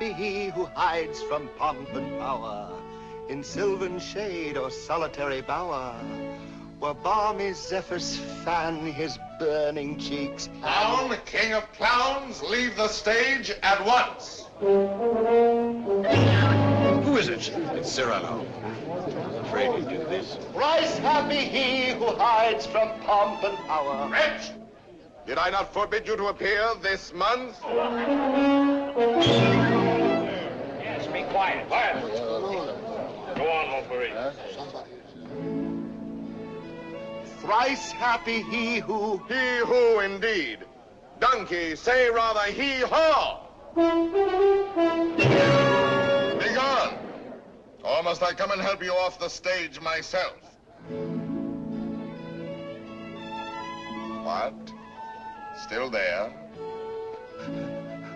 happy he who hides from pomp and power in sylvan shade or solitary bower, where balmy zephyrs fan his burning cheeks. Clown, king of clowns, leave the stage at once. Who is it? It's Cyrano. I'm afraid he did this. Thrice happy he who hides from pomp and power. Wretch! Did I not forbid you to appear this month? Yes, be quiet. Quiet. Go on, Montgomery. Thrice happy he who... He who, indeed. Donkey, say rather he-haw. Be gone. Or must I come and help you off the stage myself? What? Still there?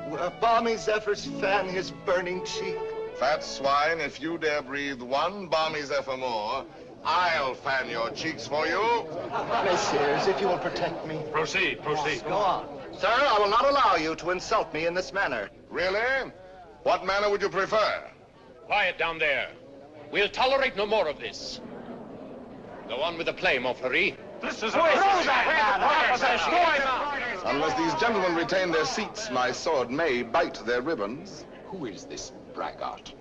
Where balmy zephyrs fan his burning cheek. Fat swine, if you dare breathe one balmy zephyr more, I'll fan your cheeks for you. Messieurs, if you will protect me. Proceed, proceed. Go on. Sir, I will not allow you to insult me in this manner. Really? What manner would you prefer? Quiet down there. We'll tolerate no more of this. Go on with the play, Montgomery. This is Unless these gentlemen retain their seats, my sword may bite their ribbons. Who is this braggart?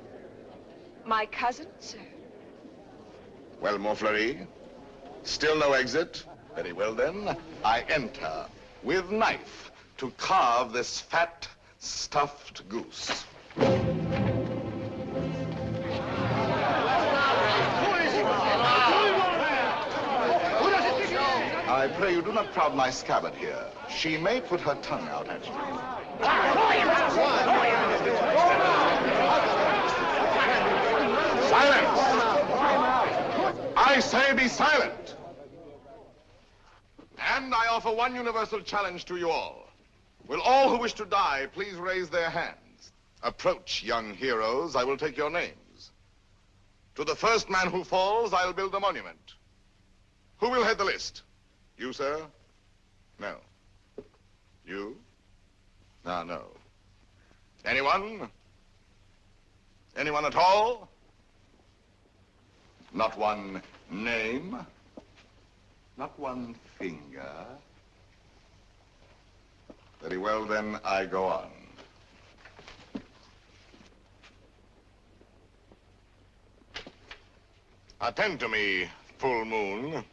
My cousin, sir. Well, Montfleury, still no exit? Very well, then. I enter with knife to carve this fat, stuffed goose. I pray you do not crowd my scabbard here. She may put her tongue out at you. Silence! I say be silent! And I offer one universal challenge to you all. Will all who wish to die please raise their hands? Approach, young heroes. I will take your names. To the first man who falls, I'll build a monument. Who will head the list? You, sir? No. You? Ah, no. Anyone? Anyone at all? Not one name? Not one finger? Very well, then, I go on. Attend to me, full moon.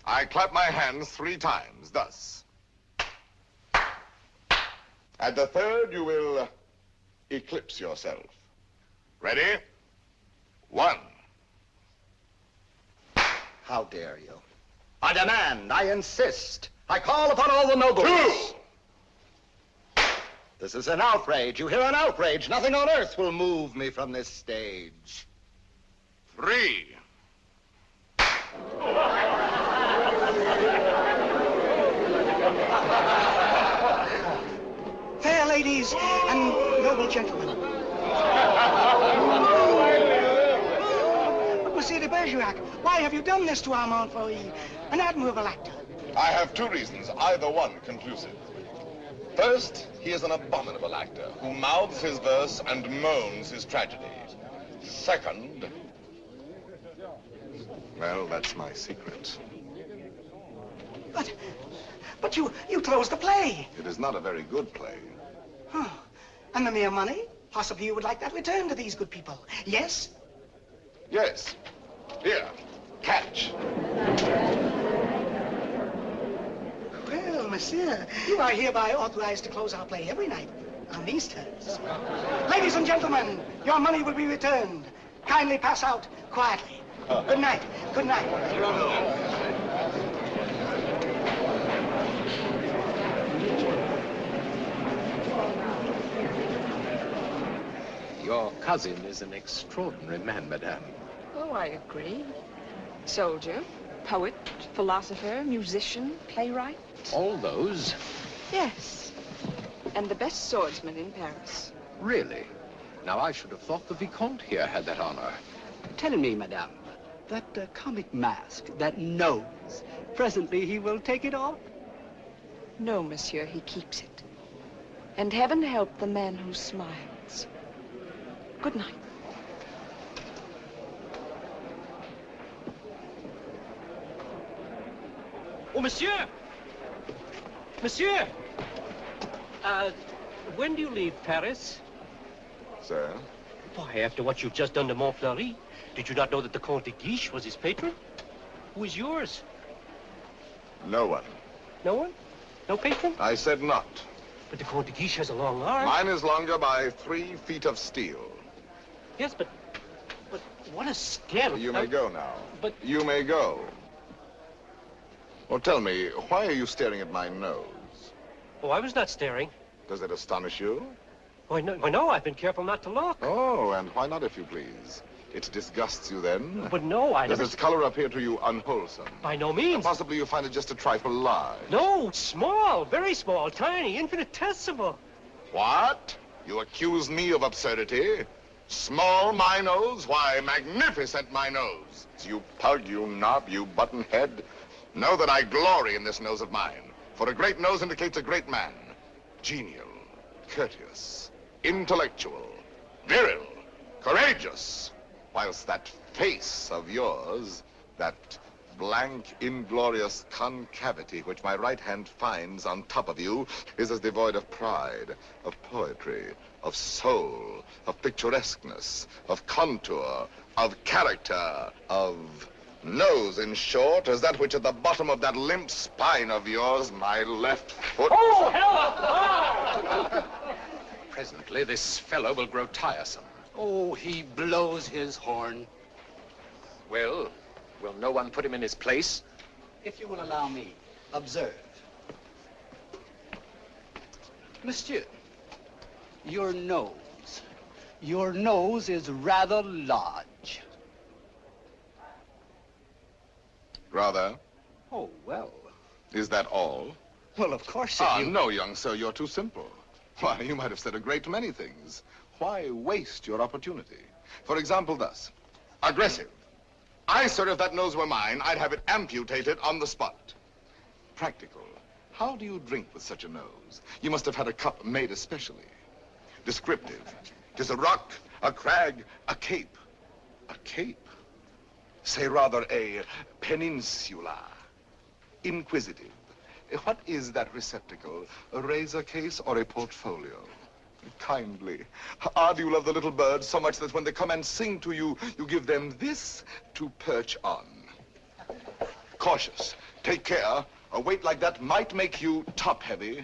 I clap my hands 3 times, thus. At the third, you will eclipse yourself. Ready? 1. How dare you? I demand, I insist, I call upon all the nobles. 2. This is an outrage. You hear, an outrage. Nothing on earth will move me from this stage. 3. Fair ladies and noble gentlemen. But Monsieur de Bergerac, why have you done this to our Montfleury, an admirable actor? I have 2 reasons, either one conclusive. First, he is an abominable actor who mouths his verse and moans his tragedy. Second, well, that's my secret. But you closed the play. It is not a very good play. Oh, and the mere money? Possibly you would like that returned to these good people. Yes? Yes. Here, catch. Well, monsieur, you are hereby authorized to close our play every night on these terms. Ladies and gentlemen, your money will be returned. Kindly pass out quietly. Good night. Good night. Your cousin is an extraordinary man, madame. Oh, I agree. Soldier, poet, philosopher, musician, playwright. All those? Yes. And the best swordsman in Paris. Really? Now, I should have thought the Vicomte here had that honor. Tell me, madame, that comic mask, that nose, presently he will take it off? No, monsieur, he keeps it. And heaven help the man who smiles. Good night. Oh, monsieur! Monsieur! When do you leave Paris? Sir? Why, after what you've just done to Montfleury, did you not know that the Comte de Guiche was his patron? Who is yours? No one. No one? No patron? I said not. But the Comte de Guiche has a long arm. Mine is longer by 3 feet of steel. Yes, but what a scandal. You may go now. But... You may go. Well, tell me, why are you staring at my nose? Oh, I was not staring. Does it astonish you? Why, no, I've been careful not to look. Oh, and why not, if you please? It disgusts you then? But no, I Does never... its color appear to you unwholesome? By no means. Possibly you find it just a trifle large. No, small, very small, tiny, infinitesimal. What? You accuse me of absurdity? Small, my nose? Why, magnificent, my nose. You pug, you knob, you button head. Know that I glory in this nose of mine. For a great nose indicates a great man. Genial, courteous, intellectual, virile, courageous. Whilst that face of yours, that blank, inglorious concavity which my right hand finds on top of you, is as devoid of pride, of poetry, of soul, of picturesqueness, of contour, of character, of nose, in short, as that which at the bottom of that limp spine of yours, my left foot... Oh, hell! Presently, this fellow will grow tiresome. Oh, he blows his horn. Well, will no one put him in his place? If you will allow me, observe. Monsieur, your nose is rather large. Rather? Oh, well. Is that all? Well, of course, if you... No, young sir, you're too simple. Why, you might have said a great many things. Why waste your opportunity? For example, thus. Aggressive. I, sir, if that nose were mine, I'd have it amputated on the spot. Practical. How do you drink with such a nose? You must have had a cup made especially. Descriptive. 'Tis a rock, a crag, a cape. A cape? Say rather a peninsula. Inquisitive. What is that receptacle? A razor case or a portfolio? Kindly. Do you love the little birds so much that when they come and sing to you, you give them this to perch on? Cautious. Take care. A weight like that might make you top-heavy.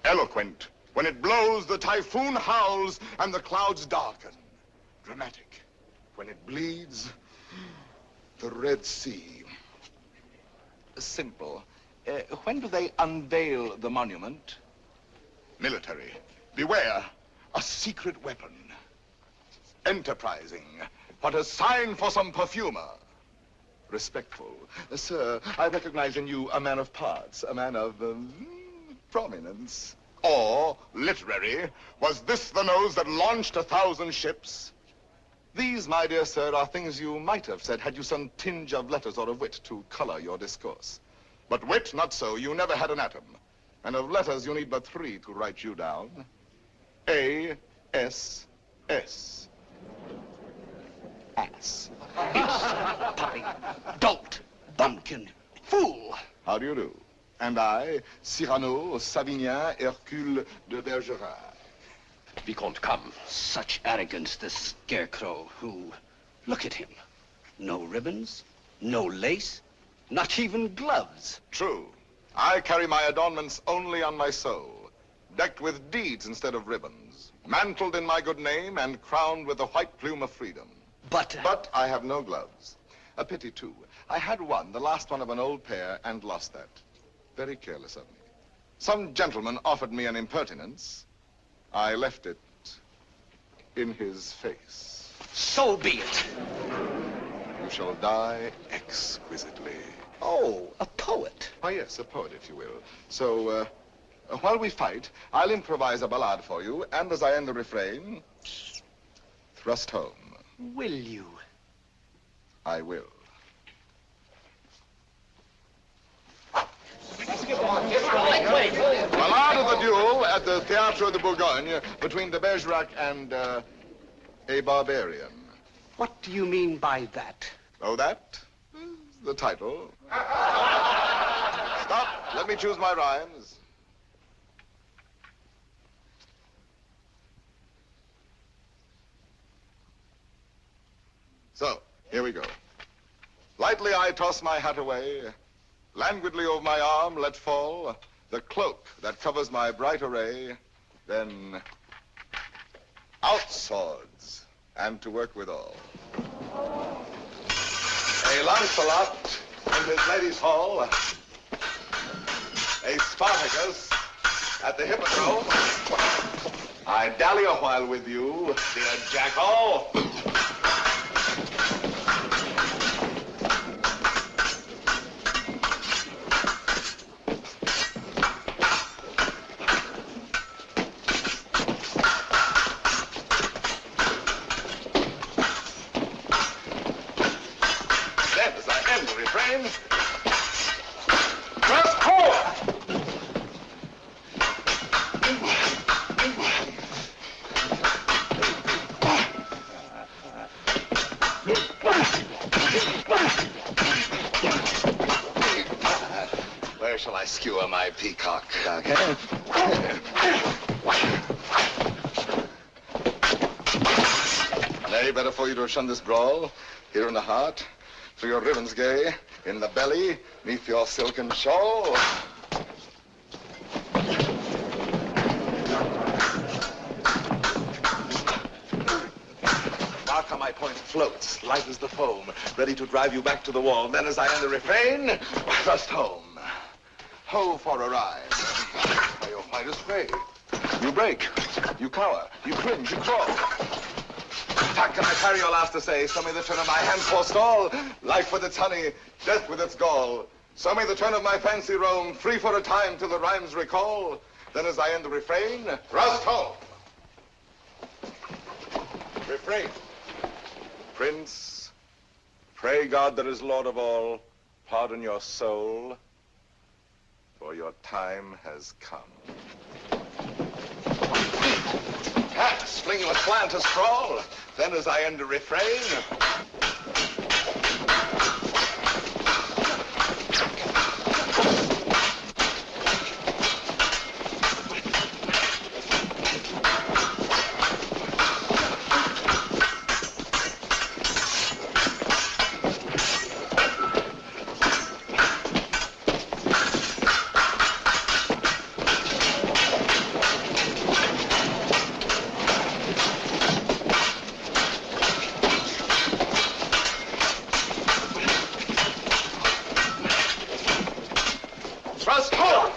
Eloquent. When it blows, the typhoon howls and the clouds darken. Dramatic. When it bleeds, the Red Sea. Simple. When do they unveil the monument? Military. Beware, a secret weapon. Enterprising. What a sign for some perfumer. Respectful. Sir, I recognize in you a man of parts, a man of prominence. Or, literary, was this the nose that launched 1,000 ships? These, my dear sir, are things you might have said had you some tinge of letters or of wit to color your discourse. But wit, not so. You never had an atom. And of letters, you need but 3 to write you down. A-S-S. Ass. Puppy, dolt, bumpkin, fool. How do you do? And I, Cyrano, Savignan, Hercule de Bergerac. Vicomte, come. Such arrogance, this scarecrow who... Look at him. No ribbons, no lace, not even gloves. True. I carry my adornments only on my soul, decked with deeds instead of ribbons, mantled in my good name and crowned with the white plume of freedom. But I have no gloves. A pity, too. I had one, the last one of an old pair, and lost that. Very careless of me. Some gentleman offered me an impertinence. I left it in his face. So be it. You shall die exquisitely. Oh, a poet. Oh, yes, a poet, if you will. So, while we fight, I'll improvise a ballade for you, and as I end the refrain, thrust home. Will you? I will. Wait. Ballade of the duel at the Théâtre de Bourgogne between de Bergerac and a barbarian. What do you mean by that? Oh, that is the title. Stop. Let me choose my rhymes. So, here we go. Lightly I toss my hat away, languidly over my arm let fall the cloak that covers my bright array, then out swords, and to work withal. A Lancelot in his lady's hall, a Spartacus at the hippodrome. I dally a while with you, dear jackal. Where shall I skewer my peacock? Nay, better for you to have shunned this brawl. Here in the heart, through your ribbons gay, in the belly, neath your silken shawl. Mark how my point floats, light as the foam, ready to drive you back to the wall. Then as I end the refrain, thrust home. Ho for a ride. By your finest way. You break, you cower, you cringe, you crawl. How can I parry your last to say? So may the turn of my hand forestall. Life with its honey, death with its gall. So may the turn of my fancy roam, free for a time till the rhymes recall. Then as I end the refrain, thrust home. Refrain. Prince, pray God that is Lord of all, pardon your soul, for your time has come. Pass, fling you a slant to sprawl. Then as I end the refrain, thrust home.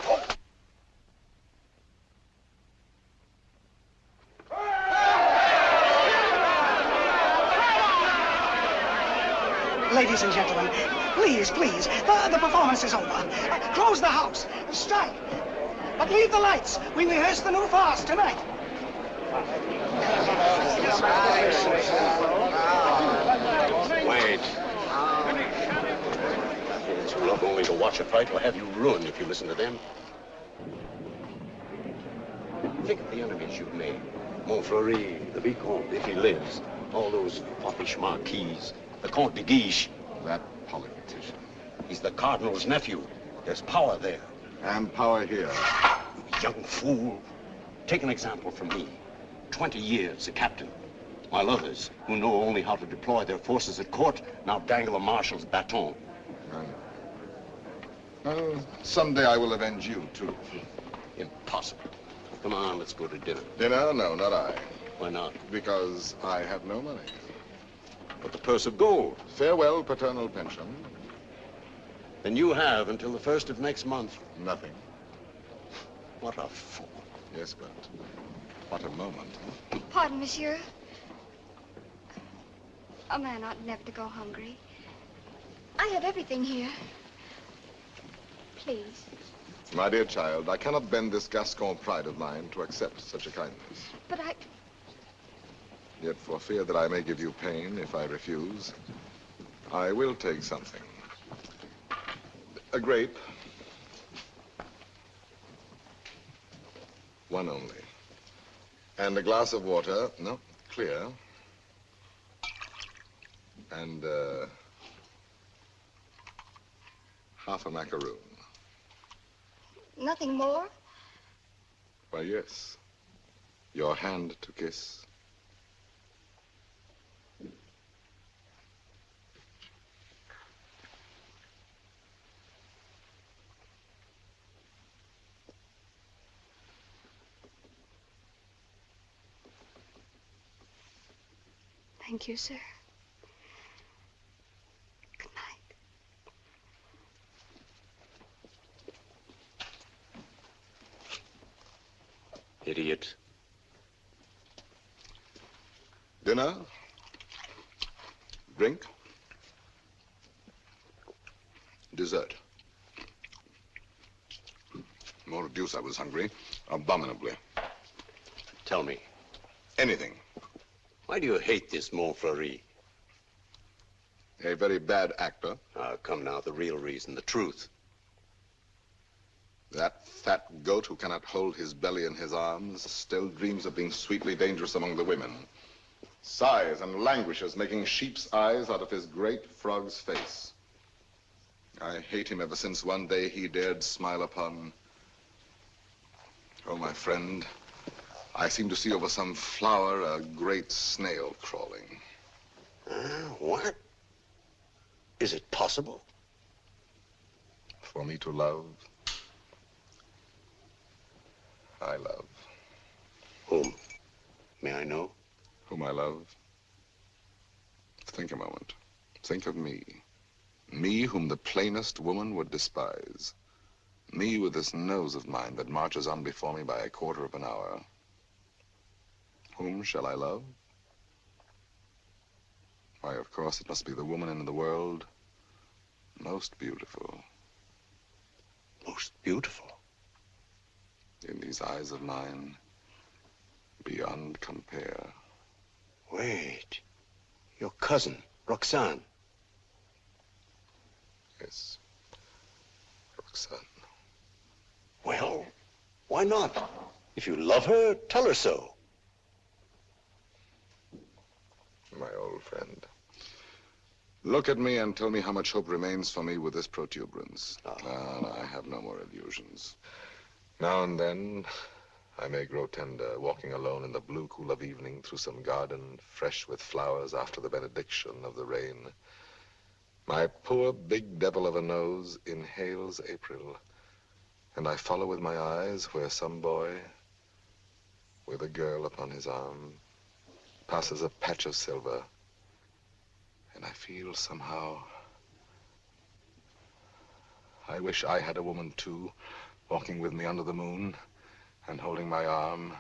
Ladies and gentlemen, please, please, the performance is over. Close the house, strike. But leave the lights. We rehearse the new farce tonight. Wait. Kids who love only to watch a fight will have you ruined if you listen to them. Think of the enemies you've made. Montfleury, the Vicomte, if he lives. All those foppish marquises. The Comte de Guiche. That politician. He's the Cardinal's nephew. There's power there. And power here. Young fool. Take an example from me. 20 years a captain. While others, who know only how to deploy their forces at court, now dangle a marshal's baton. Someday I will avenge you, too. Impossible. Come on, let's go to dinner. Dinner? No, not I. Why not? Because I have no money. But the purse of gold. Farewell, paternal pension. Then you have until the 1st of next month. Nothing. What a fool. Yes, but what a moment. Pardon, monsieur. A man ought never to go hungry. I have everything here. Please. My dear child, I cannot bend this Gascon pride of mine to accept such a kindness. But I... Yet for fear that I may give you pain if I refuse, I will take something. A grape. One only. And a glass of water. No, clear. And, half a macaroon. Nothing more? Why, yes. Your hand to kiss. Thank you, sir. Good night. Idiot. Dinner? Drink? Dessert? More deuce, I was hungry. Abominably. Tell me, Anything. why do you hate this Montfleury? A very bad actor. Come now, the real reason, the truth. That fat goat who cannot hold his belly in his arms still dreams of being sweetly dangerous among the women. Sighs and languishes, making sheep's eyes out of his great frog's face. I hate him ever since one day he dared smile upon... Oh, my friend, I seem to see over some flower a great snail crawling. What? Is it possible? For me to love, I love. Whom? May I know? Whom I love? Think a moment. Think of me. Me whom the plainest woman would despise. Me with this nose of mine that marches on before me by a quarter of an hour. Whom shall I love? Why, of course, it must be the woman in the world most beautiful. Most beautiful? In these eyes of mine, beyond compare. Wait. Your cousin, Roxane. Yes, Roxane. Well, why not? If you love her, tell her so. My old friend. Look at me and tell me how much hope remains for me with this protuberance. No, I have no more illusions. Now and then, I may grow tender, walking alone in the blue cool of evening through some garden fresh with flowers after the benediction of the rain. My poor big devil of a nose inhales April, and I follow with my eyes where some boy, with a girl upon his arm, passes a patch of silver, and I feel somehow, I wish I had a woman too, walking with me under the moon, and holding my arm,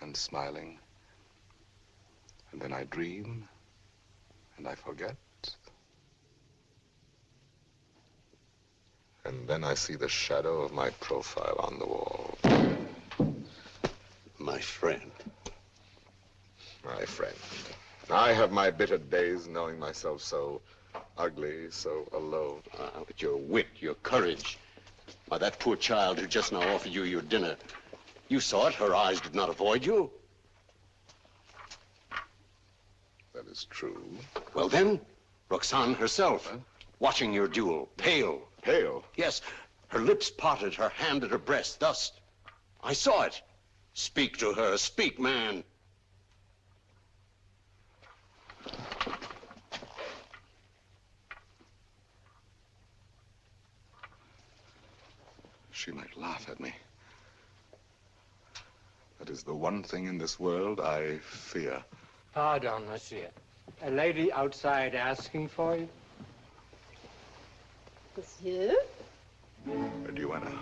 and smiling. And then I dream, and I forget. And then I see the shadow of my profile on the wall. My friend. My friend. I have my bitter days knowing myself so ugly, so alone. But your wit, your courage. Why, that poor child who just now offered you your dinner. You saw it. Her eyes did not avoid you. That is true. Well, then, Roxane herself, watching your duel, pale. Pale? Yes, her lips parted, her hand at her breast, thus. I saw it. Speak to her. Speak, man. She might laugh at me. That is the one thing in this world I fear. Pardon, monsieur. A lady outside asking for you? Monsieur? Duenna.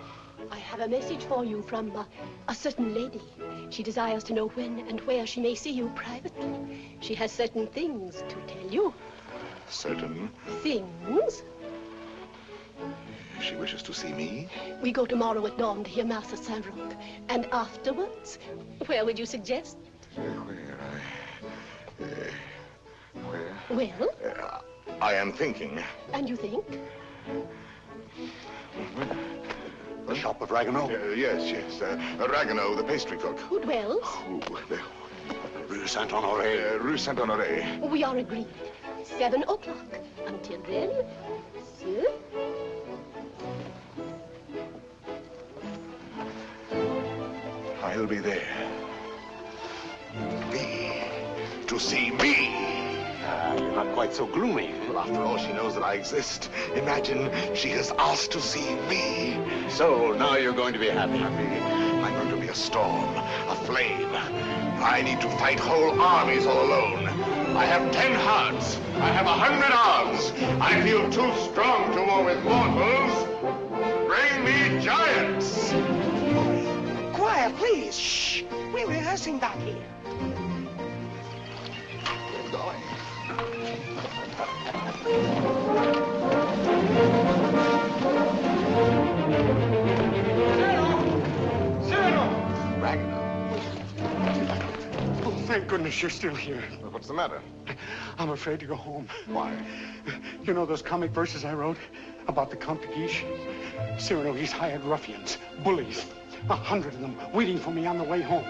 I have a message for you from a certain lady. She desires to know when and where she may see you privately. She has certain things to tell you. Certain things? She wishes to see me? We go tomorrow at dawn to hear Mass at Saint-Roch. And afterwards, where would you suggest? Where? Well? I am thinking. And you think? Well, shop of Ragueneau? Yes. Ragueneau, the pastry cook. Who dwells? Rue Saint-Honoré. Rue Saint-Honoré. We are agreed. 7 o'clock. Until then, monsieur. I'll be there. To see me. You're not quite so gloomy. Well, after all, she knows that I exist. Imagine she has asked to see me. So, now you're going to be happy. I'm going to be a storm, a flame. I need to fight whole armies all alone. I have 10 hearts. I have 100 arms. I feel too strong to war with mortals. Bring me giants. Quiet, please. Shh. We're rehearsing back here. Get going. Cyrano! Ragueneau. Oh, thank goodness you're still here. Well, what's the matter? I'm afraid to go home. Why? You know those comic verses I wrote about the Comte de Guiche? Cyrano, he's hired ruffians, bullies, 100 of them waiting for me on the way home.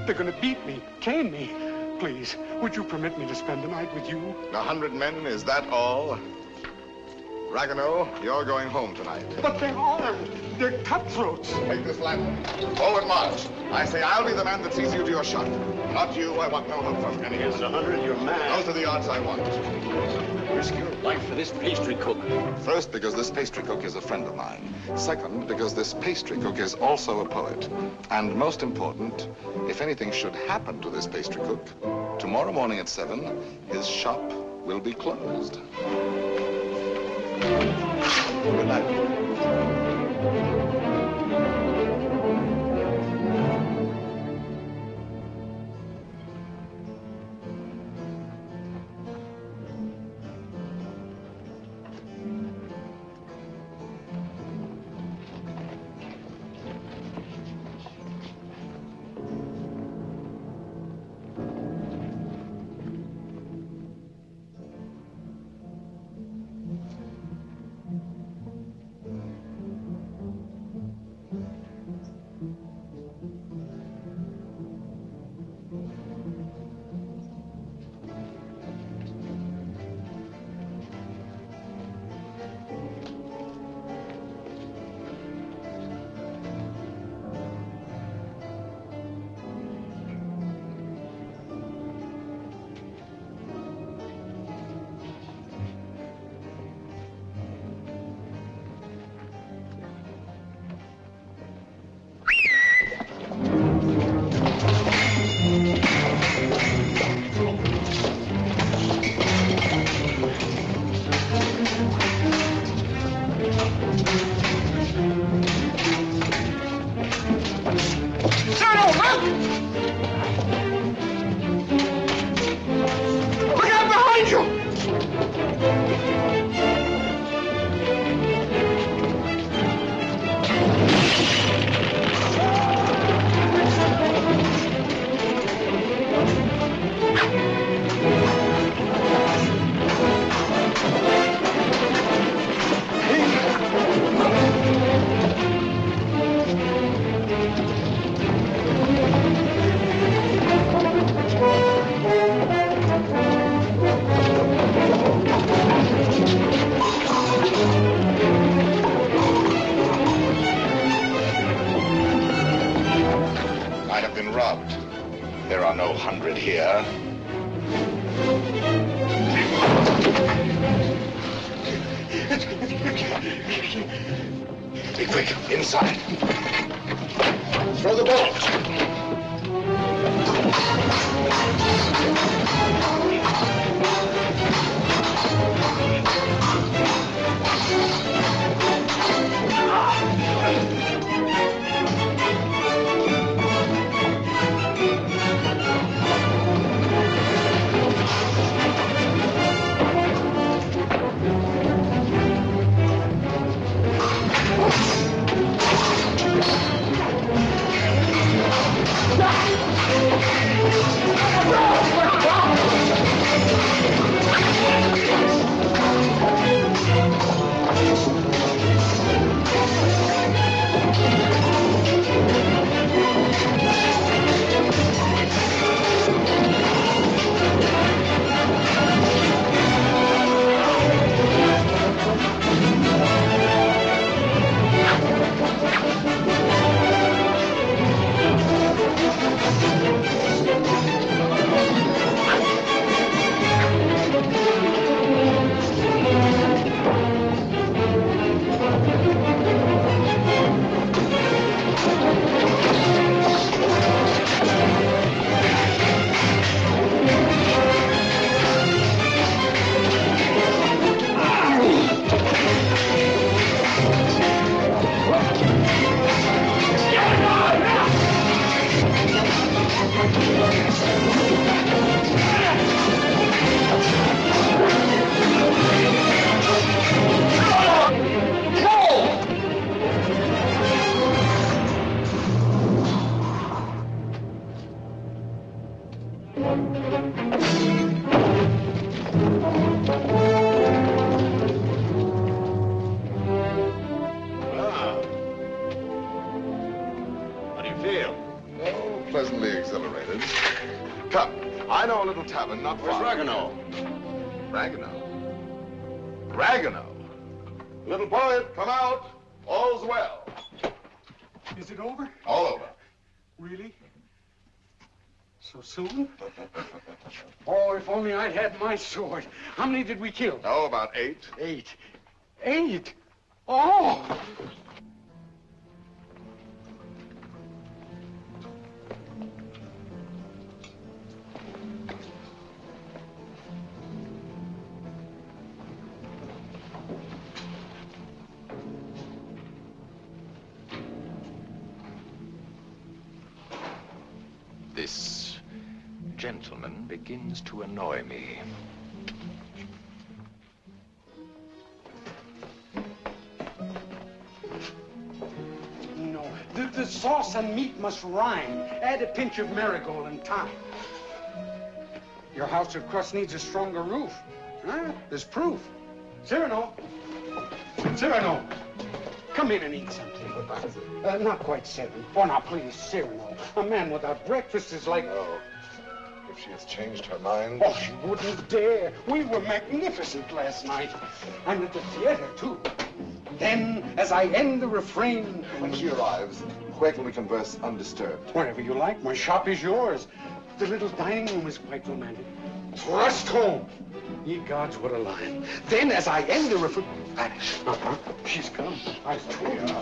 They're going to beat me, cane me. Please, would you permit me to spend the night with you? 100 men, is that all? Ragueneau, you're going home tonight. But they're armed. They're cutthroats. Take this lantern. Forward march. I say I'll be the man that sees you to your shot. Not you. I want no help from anyone. Here's 100. You're mad. Those are the odds I want. Risk your life for this pastry cook. First, because this pastry cook is a friend of mine. Second, because this pastry cook is also a poet. And most important, if anything should happen to this pastry cook, tomorrow morning at 7, his shop will be closed. Good night. Be quick, inside. Throw the bolt. tavern not Where's far. Ragueneau? Ragueneau? Little poet, come out. All's well. Is it over? All over. Really? So soon? Oh, if only I'd had my sword. How many did we kill? Oh, about 8. 8. 8? Oh! This gentleman begins to annoy me. No, the sauce and meat must rhyme. Add a pinch of marigold and thyme. Your house of crust needs a stronger roof. Huh? There's proof. Cyrano! Cyrano! Come in and eat something. Not quite 7. Oh, now, please, Cyrano. A man without breakfast is like... Oh, if she has changed her mind. Oh, she wouldn't dare. We were magnificent last night. And at the theater, too. Then, as I end the refrain... When she arrives, where can we converse undisturbed? Wherever you like. My shop is yours. The little dining room is quite romantic. Thrust home. Ye gods, what a line. Then, as I end the refrain... Vanish. She's come. I told you.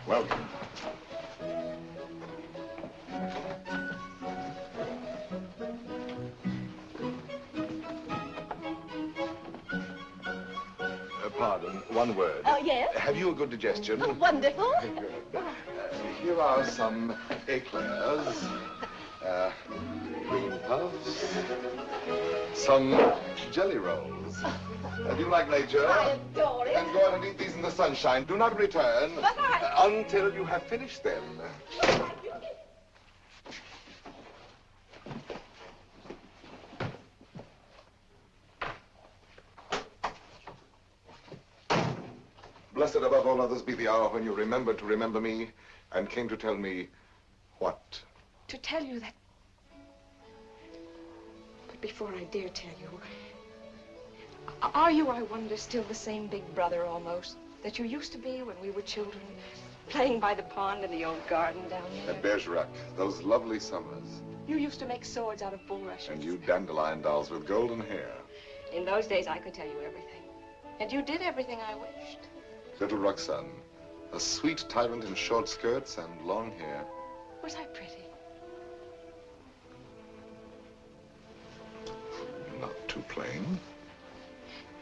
Welcome. Pardon, one word. Oh, yes? Have you a good digestion? Oh, wonderful. Good. Here are some eclairs, green puffs, some jelly rolls. Do you like nature? I adore it. Then go out and eat these in the sunshine. Do not return until you have finished them. Blessed above all others be the hour when you remembered to remember me and came to tell me what? To tell you that... But before I dare tell you, are you, I wonder, still the same big brother almost that you used to be when we were children, playing by the pond in the old garden down there? At Bergerac, those lovely summers. You used to make swords out of bulrushes. And you dandelion dolls with golden hair. In those days, I could tell you everything. And you did everything I wished. Little Roxane, a sweet tyrant in short skirts and long hair. Was I pretty? Not too plain.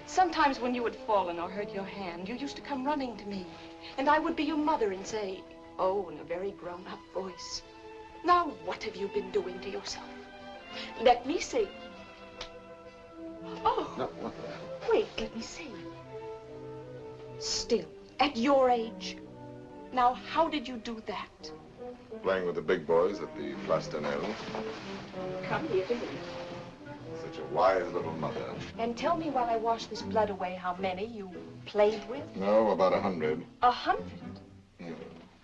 Sometimes when you had fallen or hurt your hand, you used to come running to me. And I would be your mother and say, oh, in a very grown-up voice, now what have you been doing to yourself? Let me see. Oh, No. wait, let me see. Still, at your age. Now, how did you do that? Playing with the big boys at the Place d'Anel. Come here to me. Such a wise little mother. And tell me while I wash this blood away how many you played with. No, about 100. 100?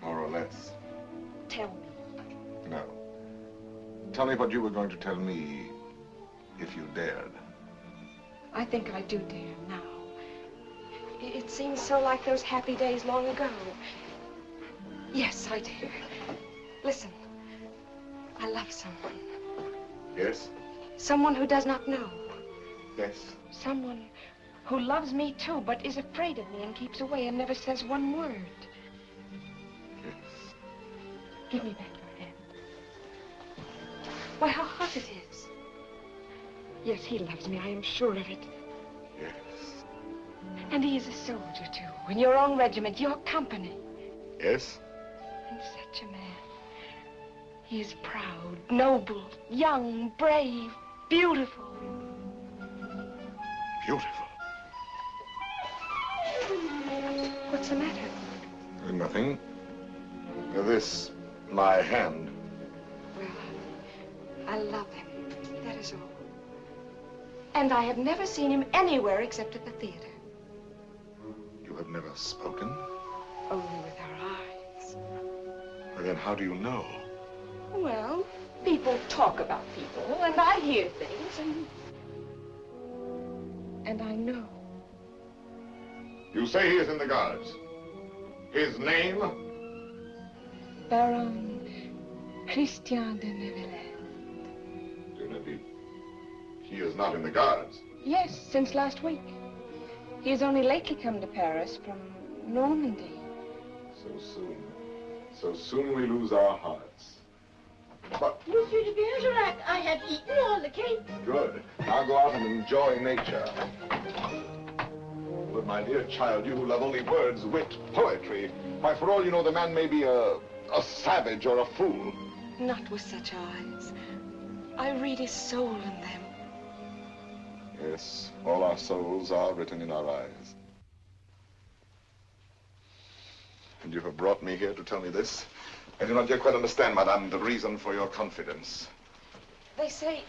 More or less. Tell me. No. Tell me what you were going to tell me if you dared. I think I do dare now. It seems so like those happy days long ago. Yes, I dare. Listen, I love someone. Yes? Someone who does not know. Yes. Someone who loves me too, but is afraid of me and keeps away and never says one word. Yes. Give me back your hand. Why, how hot it is. Yes, he loves me, I am sure of it. Yes. And he is a soldier, too, in your own regiment, your company. Yes? And such a man. He is proud, noble, young, brave, beautiful. Beautiful. What's the matter? Nothing. This, my hand. Well, I love him. That is all. And I have never seen him anywhere except at the theater. You have never spoken? only with our eyes. Well, then how do you know? Well, people talk about people, and I hear things, and I know. You say he is in the guards. His name? Baron Christian de Neuvillette. De Neuvillette. He is not in the guards. Yes, since last week. He has only lately come to Paris from Normandy. So soon. So soon we lose our hearts. But... Monsieur de Bergerac, I have eaten all the cake. Good. Now go out and enjoy nature. But my dear child, you who love only words, wit, poetry, why, for all you know, the man may be a savage or a fool. Not with such eyes. I read his soul in them. Yes, all our souls are written in our eyes. And you have brought me here to tell me this? I do not yet quite understand, madame, the reason for your confidence. They say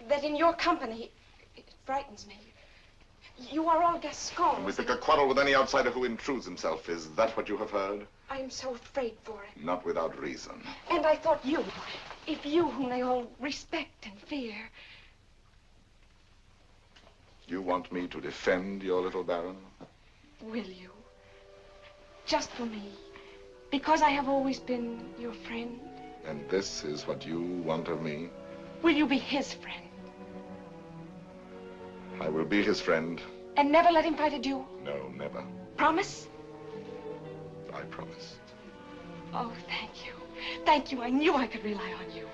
that in your company, it frightens me. You are all Gascons. We pick a quarrel with any outsider who intrudes himself. Is that what you have heard? I am so afraid for it. Not without reason. And I thought you, if you whom they all respect and fear. You want me to defend your little baron? Will you? Just for me. Because I have always been your friend. And this is what you want of me? Will you be his friend? I will be his friend. And never let him fight a duel? No, never. Promise? I promise. Oh, thank you. Thank you. I knew I could rely on you.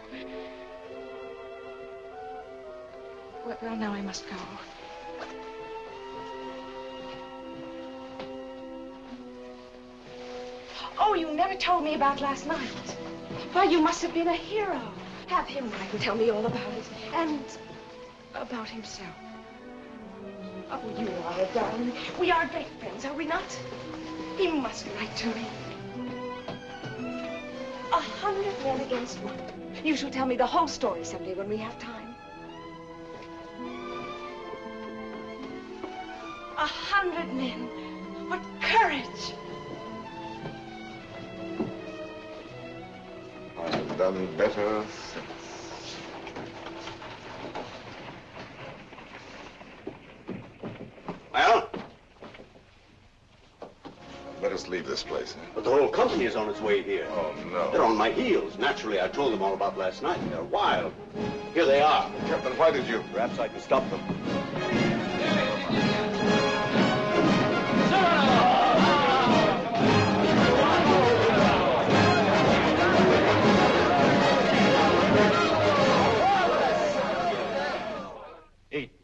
Well, now I must go. Oh, you never told me about last night. Why, you must have been a hero. Have him write and tell me all about it. And about himself. Oh, you are a darling. We are great friends, are we not? He must write to me. 100 men against one. You shall tell me the whole story someday when we have time. 100 men. What courage! I have done better since. Well? Let us leave this place. But the whole company is on its way here. Oh, no. They're on my heels. Naturally, I told them all about last night. They're wild. Here they are. Captain, why did you? Perhaps I can stop them.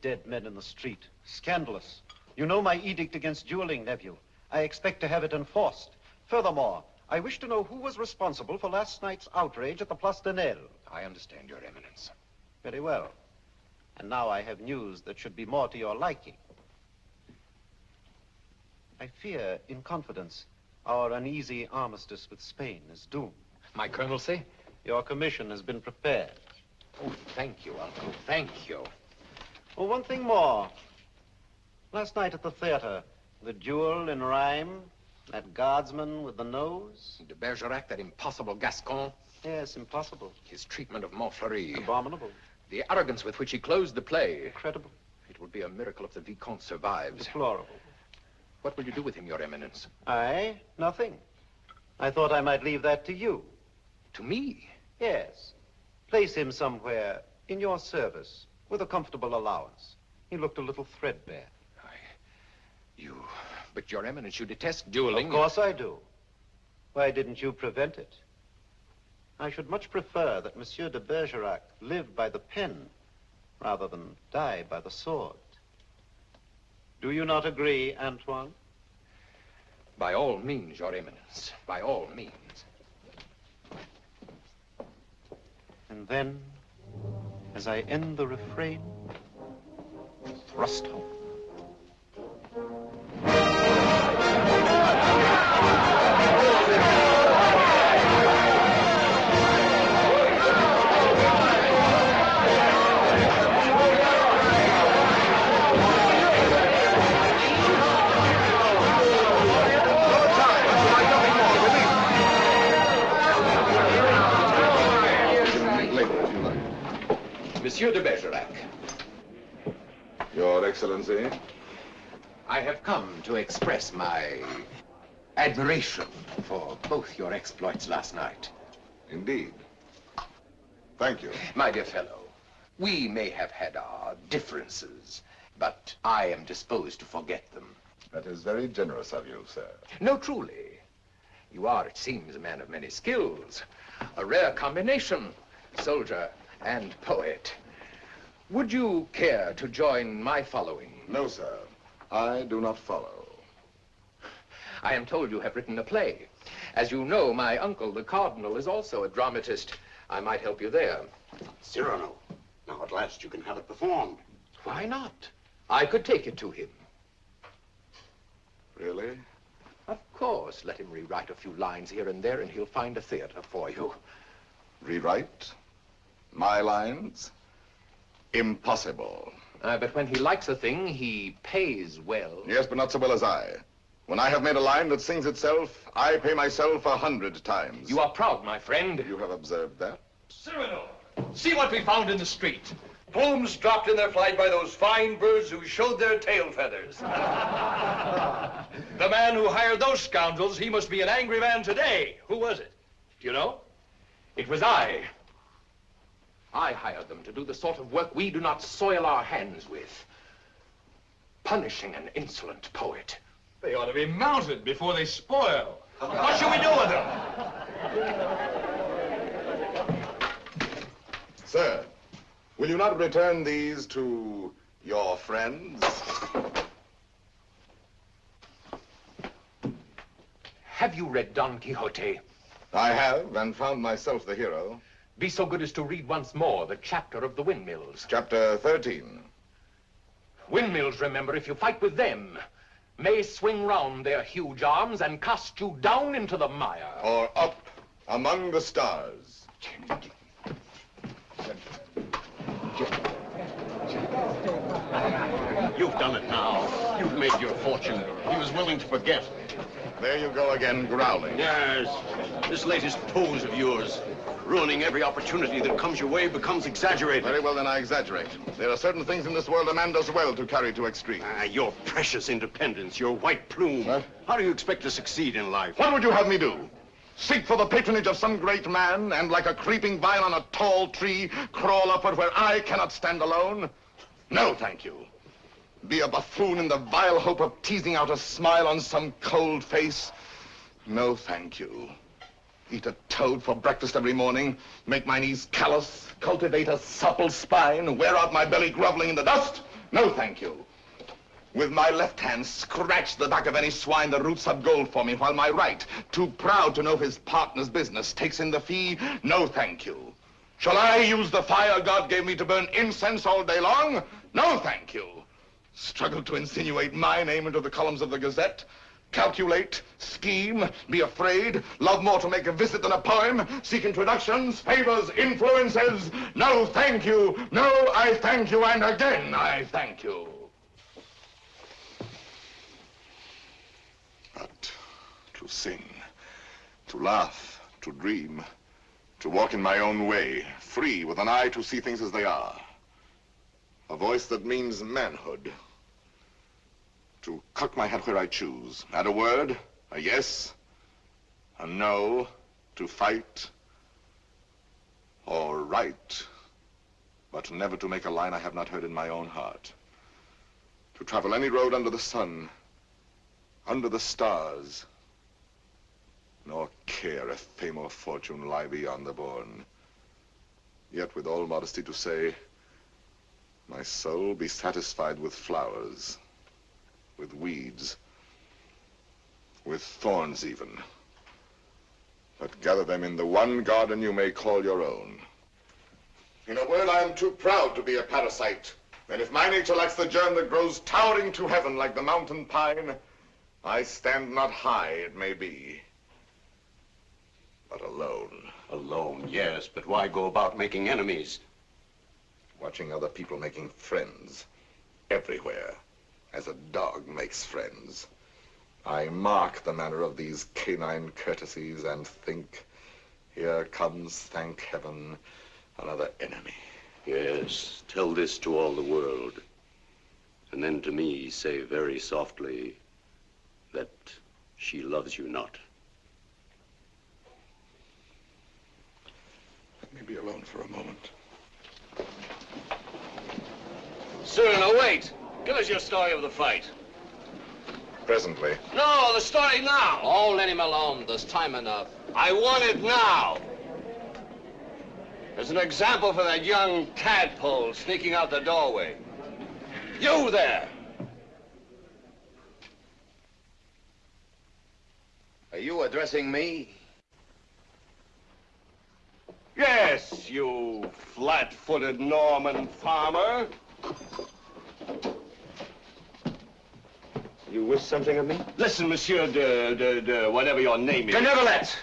Dead men in the street. Scandalous. You know my edict against dueling, nephew. I expect to have it enforced. Furthermore, I wish to know who was responsible for last night's outrage at the Place de Nel. I understand, Your Eminence. Very well. And now I have news that should be more to your liking. I fear, in confidence, our uneasy armistice with Spain is doomed. My colonelcy? Your commission has been prepared. Oh, thank you, Uncle. Thank you. Oh, one thing more. Last night at the theater, the duel in rhyme, that guardsman with the nose. De Bergerac, that impossible Gascon. Yes, impossible. His treatment of Montfleury. Abominable. The arrogance with which he closed the play. Incredible. It would be a miracle if the Vicomte survives. Deplorable. What will you do with him, Your Eminence? I? Nothing. I thought I might leave that to you. To me? Yes. Place him somewhere in your service. With a comfortable allowance. He looked a little threadbare. But Your Eminence, you detest dueling. Of course I do. Why didn't you prevent it? I should much prefer that Monsieur de Bergerac live by the pen rather than die by the sword. Do you not agree, Antoine? By all means, Your Eminence. By all means. And then, as I end the refrain, thrust home. Monsieur de Bergerac. Your Excellency. I have come to express my admiration for both your exploits last night. Indeed. Thank you. My dear fellow, we may have had our differences, but I am disposed to forget them. That is very generous of you, sir. No, truly. You are, it seems, a man of many skills. A rare combination, soldier and poet. Would you care to join my following? No, sir. I do not follow. I am told you have written a play. As you know, my uncle, the Cardinal, is also a dramatist. I might help you there. Cyrano, now at last you can have it performed. Why not? I could take it to him. Really? Of course. Let him rewrite a few lines here and there, and he'll find a theater for you. Rewrite? My lines? Impossible. But when he likes a thing, he pays well. Yes, but not so well as I. When I have made a line that sings itself, I pay myself 100 times. You are proud, my friend. You have observed that? Cyrano, see what we found in the street. Plumes dropped in their flight by those fine birds who showed their tail feathers. The man who hired those scoundrels, he must be an angry man today. Who was it? Do you know? It was I. I hired them to do the sort of work we do not soil our hands with. Punishing an insolent poet. They ought to be mounted before they spoil. What shall we do with them? Sir, will you not return these to your friends? Have you read Don Quixote? I have, and found myself the hero. Be so good as to read once more the chapter of the windmills. Chapter 13. Windmills, remember, if you fight with them, may swing round their huge arms and cast you down into the mire. Or up among the stars. You've done it now. You've made your fortune. He was willing to forget. There you go again, growling. Yes. This latest pose of yours, ruining every opportunity that comes your way, becomes exaggerated. Very well, then I exaggerate. There are certain things in this world a man does well to carry to extreme. Your precious independence, your white plume. What? How do you expect to succeed in life? What would you have me do? Seek for the patronage of some great man, and like a creeping vine on a tall tree, crawl upward where I cannot stand alone? No, thank you. Be a buffoon in the vile hope of teasing out a smile on some cold face? No, thank you. Eat a toad for breakfast every morning, make my knees callous, cultivate a supple spine, wear out my belly groveling in the dust? No, thank you. With my left hand, scratch the back of any swine that roots up gold for me, while my right, too proud to know his partner's business, takes in the fee? No, thank you. Shall I use the fire God gave me to burn incense all day long? No, thank you. Struggle to insinuate my name into the columns of the Gazette? Calculate, scheme, be afraid, love more to make a visit than a poem, seek introductions, favors, influences? No, thank you. No, I thank you, and again I thank you. But to sing, to laugh, to dream, to walk in my own way, free, with an eye to see things as they are. A voice that means manhood. To cock my head where I choose. Add a word, a yes, a no, to fight or write, but never to make a line I have not heard in my own heart. To travel any road under the sun, under the stars, nor care if fame or fortune lie beyond the bourne. Yet with all modesty to say, my soul be satisfied with flowers, with weeds, with thorns even. But gather them in the one garden you may call your own. In a word, I am too proud to be a parasite. And if my nature lacks the germ that grows towering to heaven like the mountain pine, I stand not high, it may be, but alone. Alone, yes, but why go about making enemies? Watching other people making friends everywhere, as a dog makes friends. I mark the manner of these canine courtesies and think, here comes, thank heaven, another enemy. Yes, tell this to all the world. And then to me say very softly that she loves you not. Let me be alone for a moment. Cyrano, wait. Give us your story of the fight. Presently. No, the story now. Oh, let him alone. There's time enough. I want it now. As an example for that young tadpole sneaking out the doorway. You there. Are you addressing me? Yes, you flat-footed Norman farmer. You wish something of me? Listen, Monsieur de whatever your name is. De Neuvillette.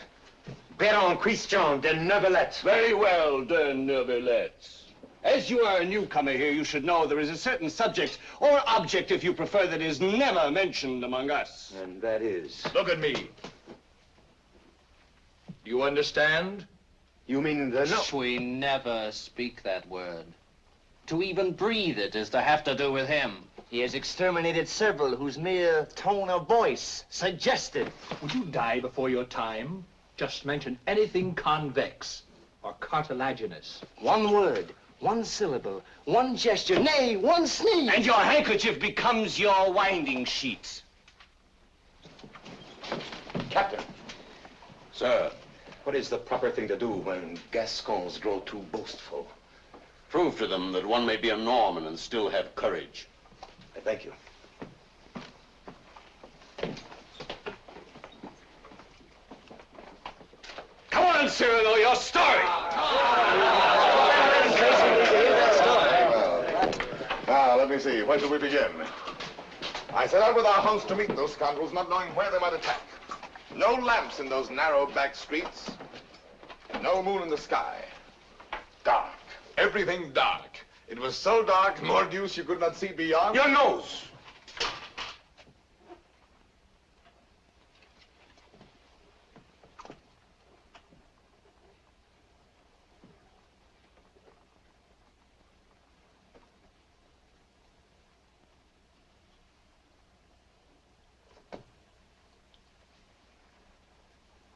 Baron Christian de Neuvillette. Very well, de Neuvillette. As you are a newcomer here, you should know there is a certain subject, or object, if you prefer, that is never mentioned among us. And that is? Look at me. Do you understand? You mean the no? We never speak that word. To even breathe it is to have to do with him. He has exterminated several whose mere tone of voice suggested. Would you die before your time? Just mention anything convex or cartilaginous. One word, one syllable, one gesture, nay, one sneeze. And your handkerchief becomes your winding sheet. Captain. Sir, what is the proper thing to do when Gascons grow too boastful? Prove to them that one may be a Norman and still have courage. I thank you. Come on, Cyrano, your story. Now, let me see. Where shall we begin? I set out with our host to meet those scoundrels, not knowing where they might attack. No lamps in those narrow back streets. No moon in the sky. Dark. Everything dark. It was so dark, mordius, you could not see beyond. Your nose.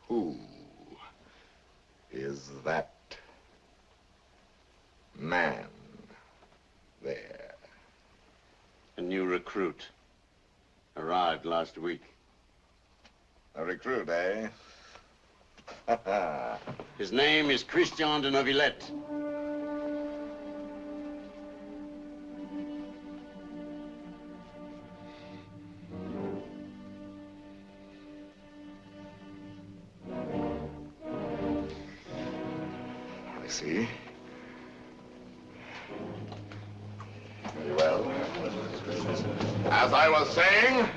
Who is that man there? A new recruit. Arrived last week. A recruit, eh? His name is Christian de Neuvillette. I see. Very well. As I was saying,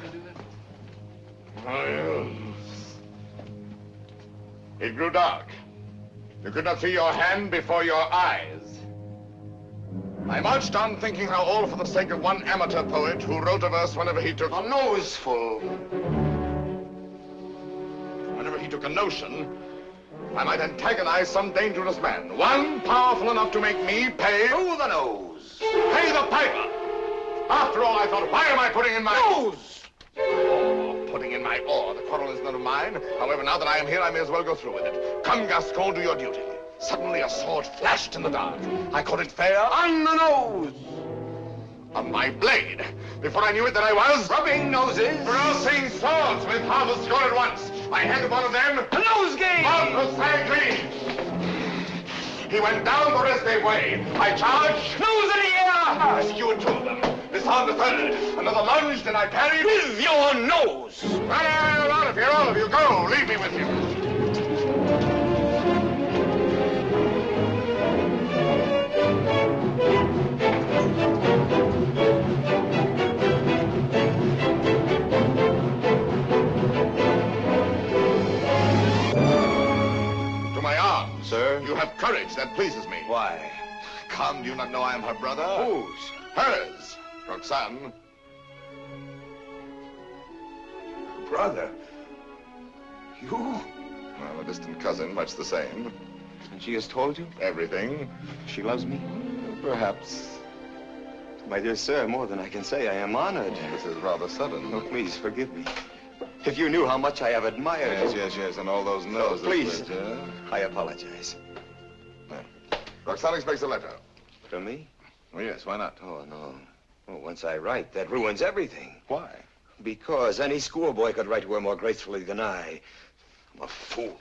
it grew dark. You could not see your hand before your eyes. I marched on thinking how all for the sake of one amateur poet who wrote a verse whenever he took a noseful. Whenever he took a notion, I might antagonize some dangerous man. One powerful enough to make me pay through the nose. Pay the piper. After all, I thought, why am I putting in my nose? Oh, putting in my oar. The quarrel is none of mine. However, now that I am here, I may as well go through with it. Come, Gascon, do your duty. Suddenly, a sword flashed in the dark. I caught it fair on the nose. On my blade. Before I knew it, there I was rubbing noses, crossing swords with half a score at once. I handed one of them a nosegay. Roxane. He went down the restive way. I charged. Nose in the air. I secured two of them. Disarmed the third. Another lunged, and I parried with your nose. Well, out of here, all of you. Go. Leave me with him. Sir? You have courage. That pleases me. Why? Come, do you not know I am her brother? Whose? Hers. Roxane. Brother? You? Well, a distant cousin, much the same. And she has told you? Everything. She loves me? Perhaps. My dear sir, more than I can say, I am honored. Oh, this is rather sudden. Oh, please, forgive me. If you knew how much I have admired you. Yes, and all those noses. Please, I apologize. Roxane expects a letter. From me? Oh, yes, why not? Oh, no. Oh, once I write, that ruins everything. Why? Because any schoolboy could write to her more gracefully than I. I'm a fool.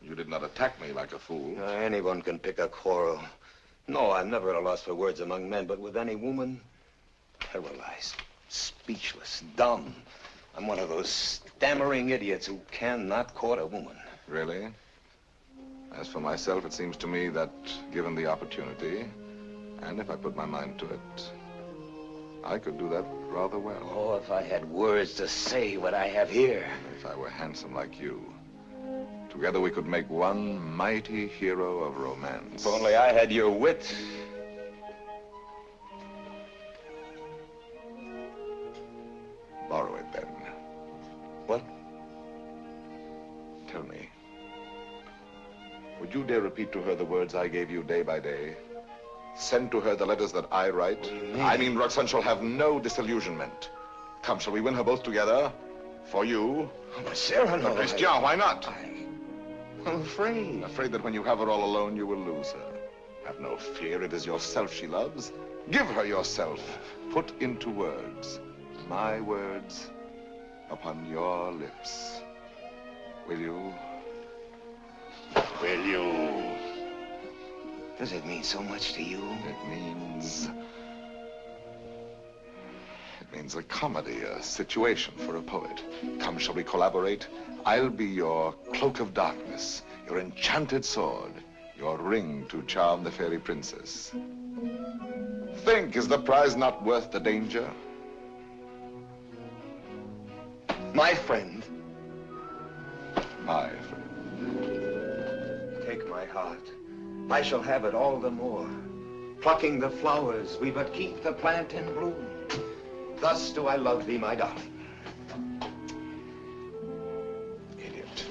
You did not attack me like a fool. Anyone can pick a quarrel. No, I'm never at a loss for words among men, but with any woman, paralyzed, speechless, dumb. I'm one of those stammering idiots who cannot court a woman. Really? As for myself, it seems to me that, given the opportunity, and if I put my mind to it, I could do that rather well. Oh, if I had words to say what I have here. If I were handsome like you. Together we could make one mighty hero of romance. If only I had your wit. Borrow it, then. What? Tell me. Would you dare repeat to her the words I gave you day by day? Send to her the letters that I write? I mean, Roxane shall have no disillusionment. Come, shall we win her both together? For you? Oh, but Cyrano... But Christian, why not? I'm afraid. Afraid that when you have her all alone, you will lose her. Have no fear, it is yourself she loves. Give her yourself. Put into words, my words, upon your lips. Will you? Will you? Does it mean so much to you? It means a comedy, a situation for a poet. Come, shall we collaborate? I'll be your cloak of darkness, your enchanted sword, your ring to charm the fairy princess. Think, is the prize not worth the danger? My friend. My friend. Take my heart. I shall have it all the more. Plucking the flowers, we but keep the plant in bloom. Thus do I love thee, my darling. Idiot.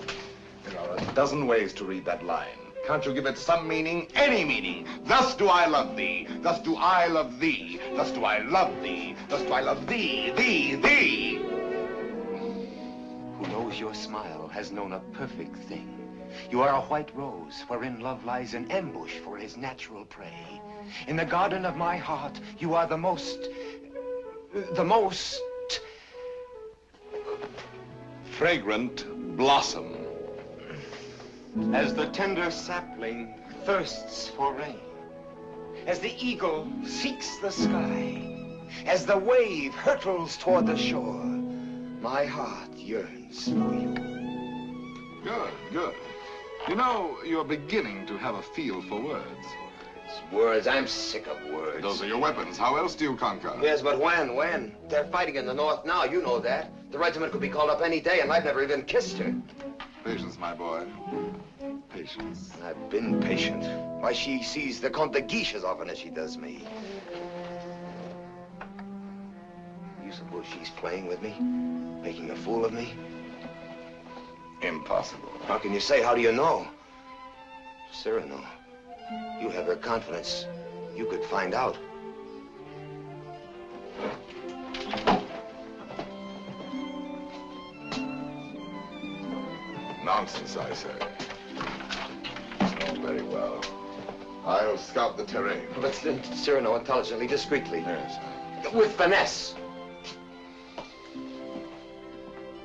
There are a dozen ways to read that line. Can't you give it some meaning? Any meaning. Thus do I love thee. Thus do I love thee. Thus do I love thee. Thus do I love thee, thee. Who knows your smile has known a perfect thing. You are a white rose wherein love lies in ambush for his natural prey. In the garden of my heart, you are the most fragrant blossom. As the tender sapling thirsts for rain, as the eagle seeks the sky, as the wave hurtles toward the shore, my heart yearns for you. Good, good. You know, you're beginning to have a feel for words. Words, I'm sick of words. Those are your weapons. How else do you conquer? Yes, but when? They're fighting in the north now, you know that. The regiment could be called up any day, and I've never even kissed her. Patience, my boy. Patience. I've been patient. Why, she sees the Comte de Guiche as often as she does me. You suppose she's playing with me? Making a fool of me? Impossible. How can you say? How do you know? Cyrano, you have her confidence. You could find out. Nonsense, I say. Oh, very well. I'll scout the terrain. But Cyrano, intelligently, discreetly. Yes. With finesse.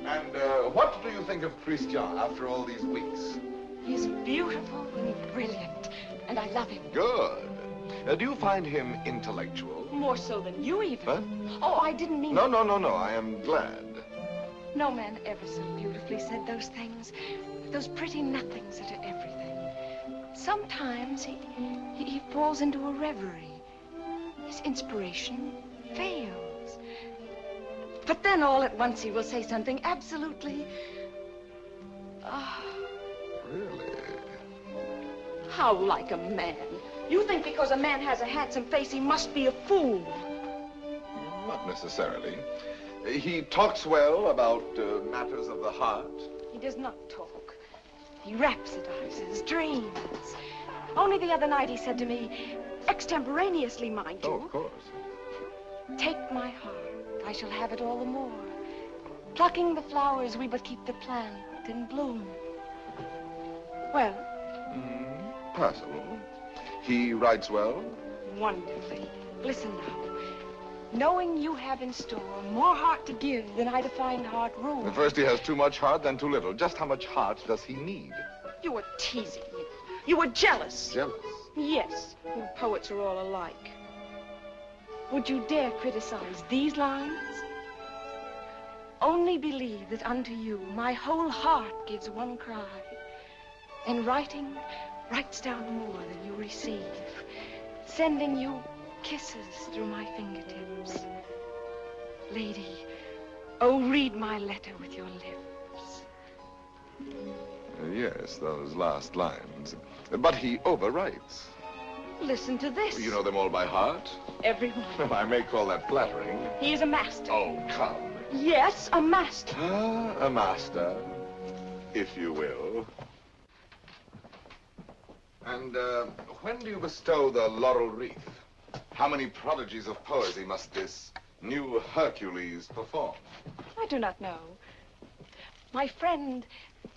And what do you think of Christian after all these weeks? He's beautiful and brilliant, and I love him. Good. Do you find him intellectual? More so than you, even. Huh? Oh, I didn't mean... No. I am glad. No man ever so beautifully said those things. Those pretty nothings that are everything. Sometimes he falls into a reverie. His inspiration fails. But then all at once he will say something absolutely... Really? How like a man. You think because a man has a handsome face, he must be a fool. Not necessarily. He talks well about matters of the heart. He does not talk. He rhapsodizes, dreams. Only the other night he said to me, Extemporaneously, mind you. Oh, of course. Take my heart, I shall have it all the more. Plucking the flowers, we but keep the plant in bloom. Well? Passable. He writes well? Wonderfully. Listen now. Knowing you have in store more heart to give than I to find heart room. First he has too much heart, then too little. Just how much heart does he need? You were teasing me. You were jealous. Jealous? Yes. You poets are all alike. Would you dare criticize these lines? Only believe that unto you my whole heart gives one cry. And writing writes down more than you receive, sending you kisses through my fingertips. Lady, oh, read my letter with your lips. Yes, those last lines. But he overwrites. Listen to this. You know them all by heart? Everyone. Well, I may call that flattering. He is a master. Oh, come. Yes, a master. Ah, a master, if you will. And when do you bestow the laurel wreath? How many prodigies of poesy must this new Hercules perform? I do not know. My friend,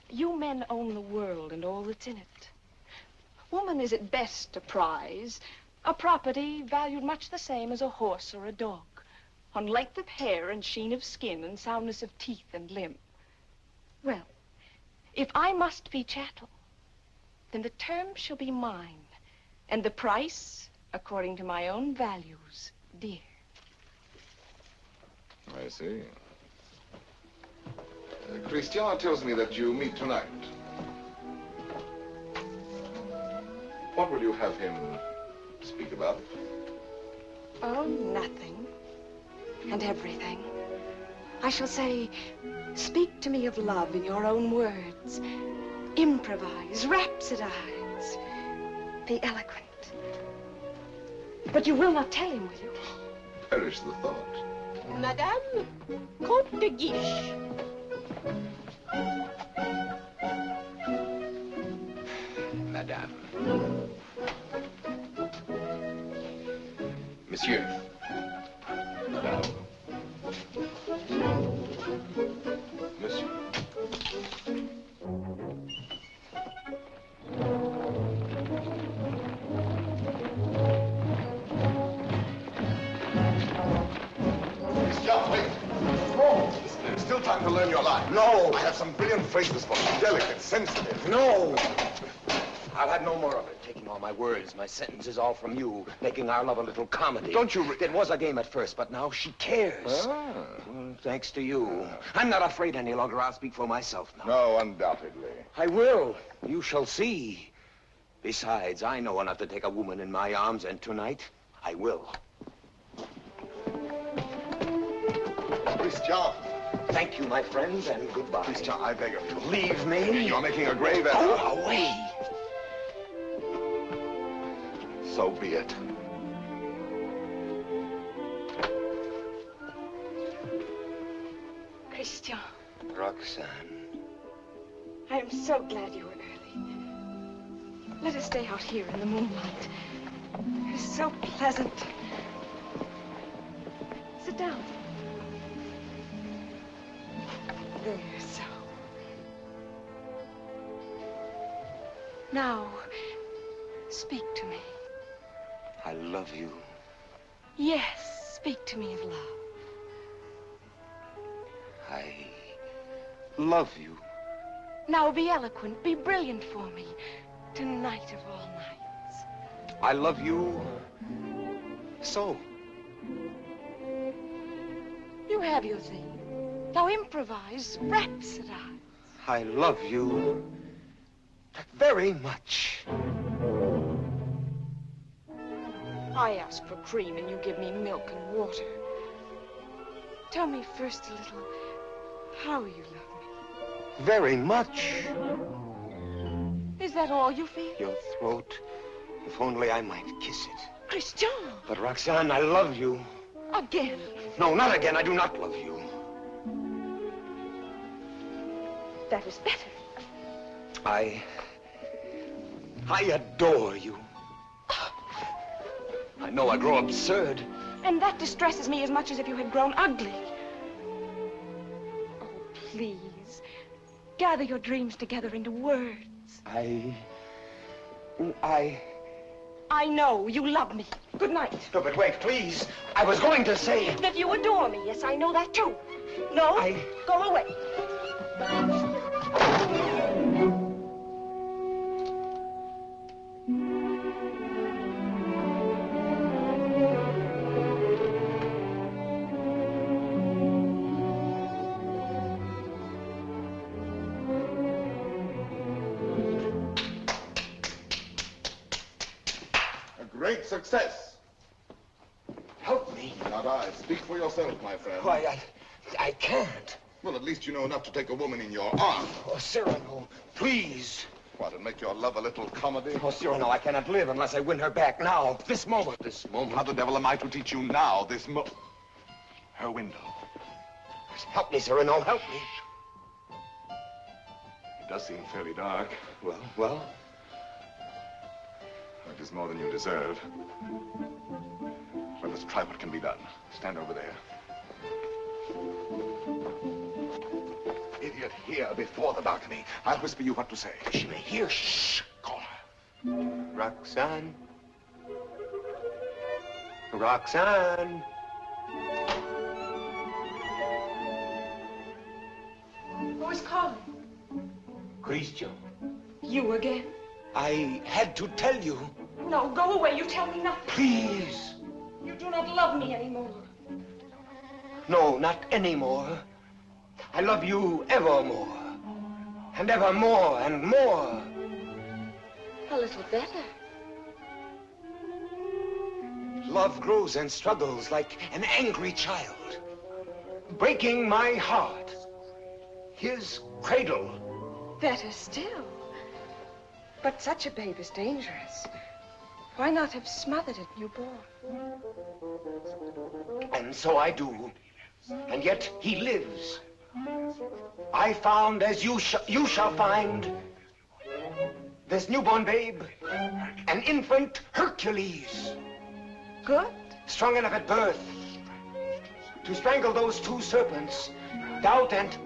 you men own the world and all that's in it. Woman is at best a prize, a property valued much the same as a horse or a dog, on length of hair and sheen of skin and soundness of teeth and limb. Well, if I must be chattel, then the term shall be mine, and the price, according to my own values, dear. I see. Christian tells me that you meet tonight. What will you have him speak about? Oh, nothing. And everything. I shall say, speak to me of love in your own words. Improvise, rhapsodize, be eloquent. But you will not tell him, will you? Perish the thought. Madame, Comte de Guiche. Madame. Monsieur. Madame. Monsieur. There's still time to learn your line. No. I have some brilliant phrases for you. Delicate, sensitive. No. I'll have no more of it. Taking all my words, my sentences, all from you, making our love a little comedy. Don't you... It was a game at first, but now she cares. Ah. Well, thanks to you. I'm not afraid any longer. I'll speak for myself now. No, undoubtedly. I will. You shall see. Besides, I know enough to take a woman in my arms, and tonight, I will. Christian. Thank you, my friend, and goodbye. Christian, I beg of you. Leave me. You're making a grave error. Go away. So be it. Christian. Roxane. I am so glad you were early. Let us stay out here in the moonlight. It is so pleasant. Sit down. There, so. Now, speak to me. I love you. Yes, speak to me of love. I love you. Now be eloquent, be brilliant for me. Tonight of all nights. I love you so. You have your thing. Now improvise, rhapsodize. I love you very much. I ask for cream and you give me milk and water. Tell me first a little how you love me. Very much. Is that all you feel? Your throat. If only I might kiss it. Christian! But Roxane, I love you. Again. No, not again. I do not love you. That is better. I adore you. I know I grow absurd. And that distresses me as much as if you had grown ugly. Oh, please. Gather your dreams together into words. I know you love me. Good night. No, but wait, please. I was going to say... That you adore me. Yes, I know that too. No, go away. Great success. Help me. Not I. Speak for yourself, my friend. Why, I can't. Well, at least you know enough to take a woman in your arms. Oh, Cyrano, please. What, and make your love a little comedy? Oh, Cyrano, I cannot live unless I win her back now. This moment. This moment? How the devil am I to teach you now, her window? Help me, Cyrano, help me. It does seem fairly dark. Well? It is more than you deserve. Well, let's try what can be done. Stand over there. Idiot, here before the balcony. I'll whisper you what to say. She may hear. Shh. Call her. Roxane. Roxane. Who is calling? Christian. You again? I had to tell you. No, go away. You tell me nothing. Please. You do not love me anymore. No, not anymore. I love you evermore. And evermore and more. A little better. Love grows and struggles like an angry child, breaking my heart. His cradle. Better still. But such a babe is dangerous. Why not have smothered it newborn? And so I do. And yet he lives. I found, as you shall find, this newborn babe, an infant Hercules. Good. Strong enough at birth to strangle those two serpents, doubt and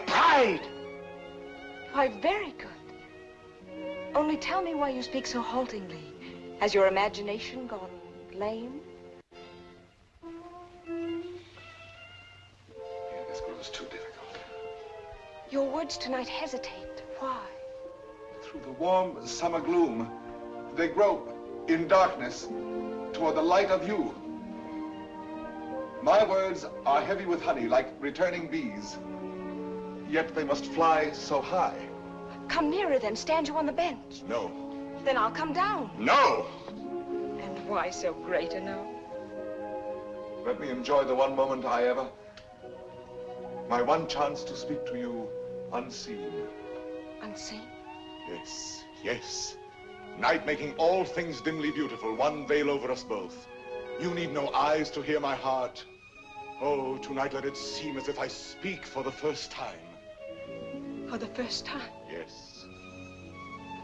pride. Why, very good. Only tell me why you speak so haltingly. Has your imagination gone lame? This grows too difficult. Your words tonight hesitate. Why? Through the warm summer gloom, they grope in darkness toward the light of you. My words are heavy with honey, like returning bees. Yet they must fly so high. Come nearer then. Stand you on the bench. No. Then I'll come down. No! And why so great a no? Let me enjoy the one moment I ever... My one chance to speak to you unseen. Unseen? Yes, yes. Night making all things dimly beautiful, one veil over us both. You need no eyes to hear my heart. Oh, tonight let it seem as if I speak for the first time. For the first time? Yes.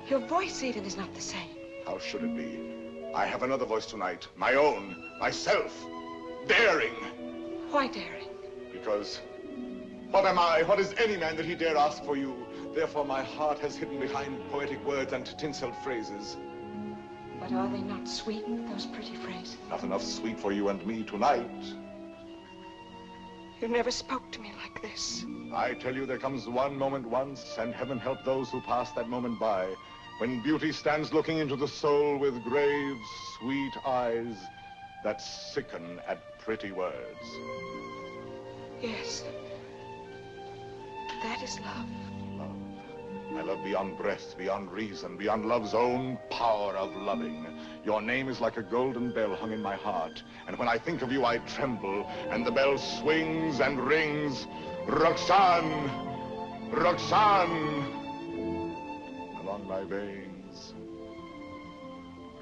Your voice even is not the same. How should it be? I have another voice tonight, my own, myself, daring. Why daring? Because what am I, what is any man that he dare ask for you? Therefore my heart has hidden behind poetic words and tinseled phrases. But are they not sweet, those pretty phrases? Not enough sweet for you and me tonight. You never spoke to me like this. I tell you, there comes one moment once, and heaven help those who pass that moment by, when beauty stands looking into the soul with grave, sweet eyes that sicken at pretty words. Yes. That is love. Love. I love beyond breath, beyond reason, beyond love's own power of loving. Your name is like a golden bell hung in my heart, and when I think of you, I tremble, and the bell swings and rings. Roxane! Roxane! Along my veins.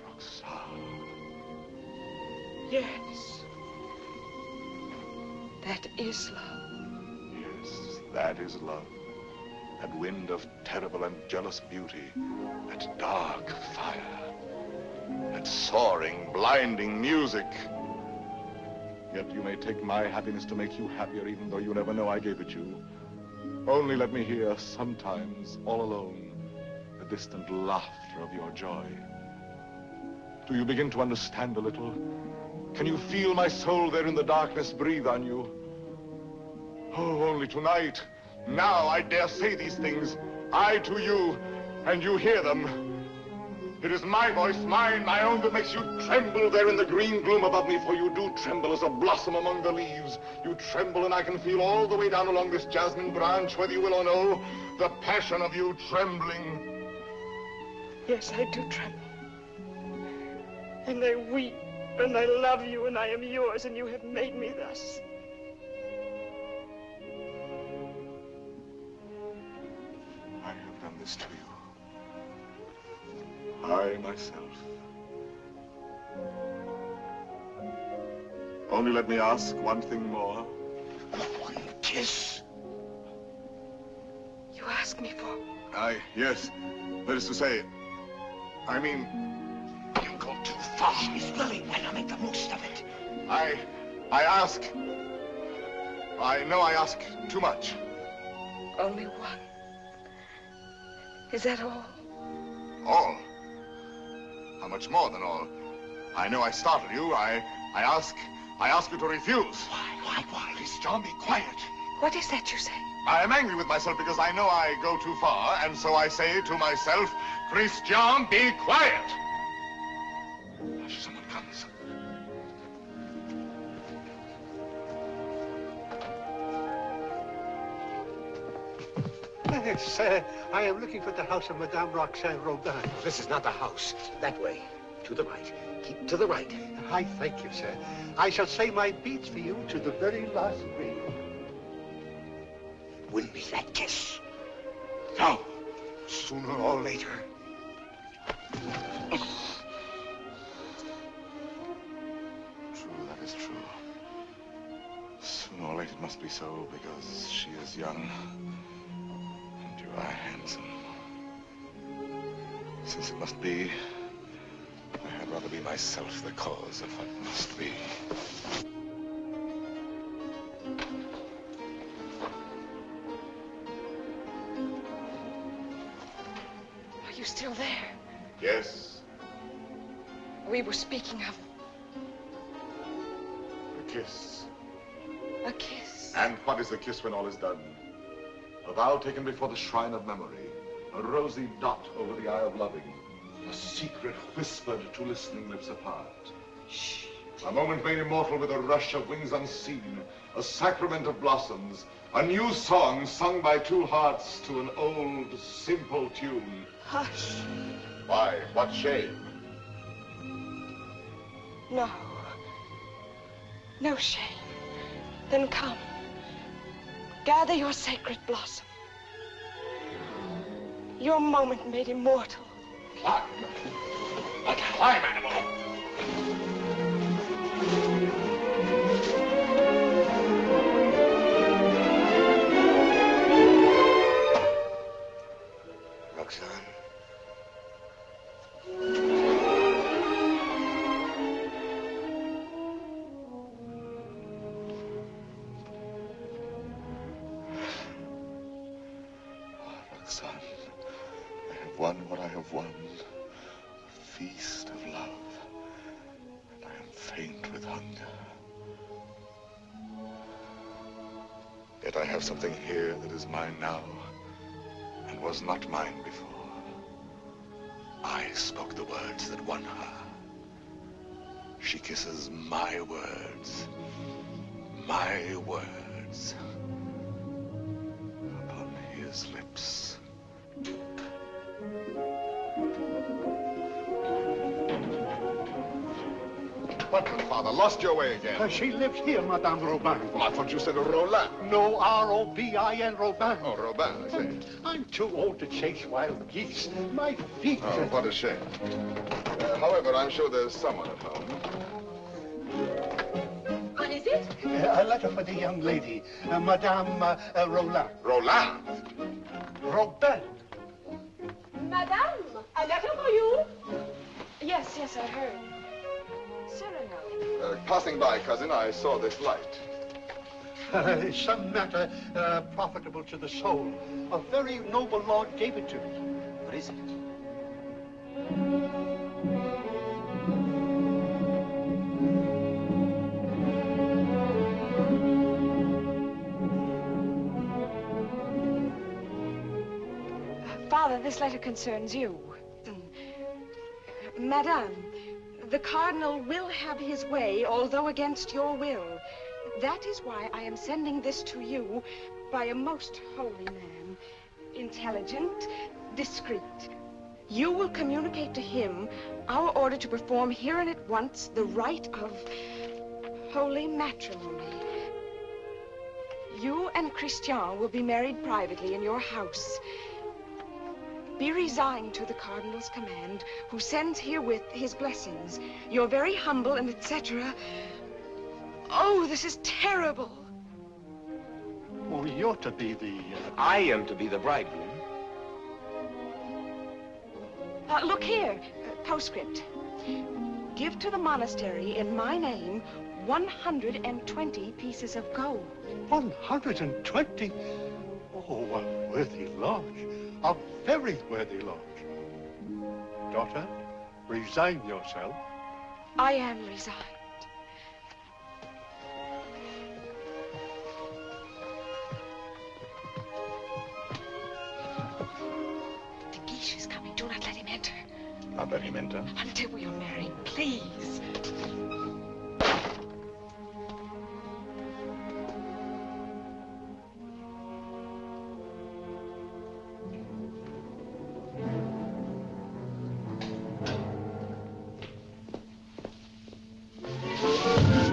Roxane. Yes. That is love. Yes, that is love. That wind of terrible and jealous beauty. That dark fire. that soaring, blinding music. Yet you may take my happiness to make you happier, even though you never know I gave it you. Only let me hear, sometimes, all alone, the distant laughter of your joy. Do you begin to understand a little? Can you feel my soul there in the darkness breathe on you? Oh, only tonight, now I dare say these things, I to you, and you hear them. It is my voice, mine, my own, that makes you tremble there in the green gloom above me, for you do tremble as a blossom among the leaves. You tremble, and I can feel all the way down along this jasmine branch, whether you will or no, the passion of you trembling. Yes, I do tremble. And I weep, and I love you, and I am yours, and you have made me thus. I have done this to you. I, myself. Only let me ask one thing more. One kiss. You ask me for? Yes. That is to say, I mean... You go too far. Miss Lily, why not make the most of it? I ask... I know I ask too much. Only one. Is that all? All? How much more than all? I know I startled you. I ask you to refuse. Why? Miss John, be quiet. What is that you say? I am angry with myself because I know I go too far, and so I say to myself, Christian, be quiet. Hush, someone comes. Yes, I am looking for the house of Madame Roxane Robin. This is not the house. That way. To the right. Keep to the right. I thank you, sir. I shall say my beads for you to the very last ring. Win me that kiss. No. Sooner or later. True, that is true. Sooner or later it must be so, because she is young. You are handsome. Since it must be, I had rather be myself the cause of what must be. Are you still there? Yes. We were speaking of A kiss. a kiss. And what is a kiss when all is done? A vow taken before the shrine of memory, a rosy dot over the eye of loving, a secret whispered to listening lips apart. Shh. A moment made immortal with a rush of wings unseen, a sacrament of blossoms, a new song sung by two hearts to an old, simple tune. Hush. Why, what shame? No. No shame. Then come. Gather your sacred blossom. Your moment made immortal. Climb. A climb, animal. Roxane. Roxane, I have won what I have won. A feast of love. And I am faint with hunger. Yet I have something here that is mine now, and was not mine before. I spoke the words that won her. She kisses my words. My words. Upon his lips. What, Father? Lost your way again? She lives here, Madame Robin. Well, I thought you said Roland. No, R-O-B-I-N, Robin. Oh, Robin, I see. I'm too old to chase wild geese. My feet... Oh, what a shame. However, I'm sure there's someone at home. What is it? A letter for the young lady, Madame Roland. Roland? Robin. Madame, a letter for you. Yes, I heard. Cyrano. Passing by, cousin, I saw this light. Some matter profitable to the soul. A very noble lord gave it to me. What is it? Father, this letter concerns you. Madame, the Cardinal will have his way, although against your will. That is why I am sending this to you by a most holy man. Intelligent, discreet. You will communicate to him our order to perform here and at once the rite of holy matrimony. You and Christian will be married privately in your house. Be resigned to the Cardinal's command, who sends herewith his blessings. You're very humble and etc. Oh, this is terrible. Well, you're to be the... I am to be the bridegroom. Look here, postscript. Give to the monastery in my name 120 pieces of gold. 120? Oh, a worthy lodge. A very worthy lodge. Daughter, resign yourself. I am resigned. De Guiche is coming. Do not let him enter. Not let him enter? Until we are married, please.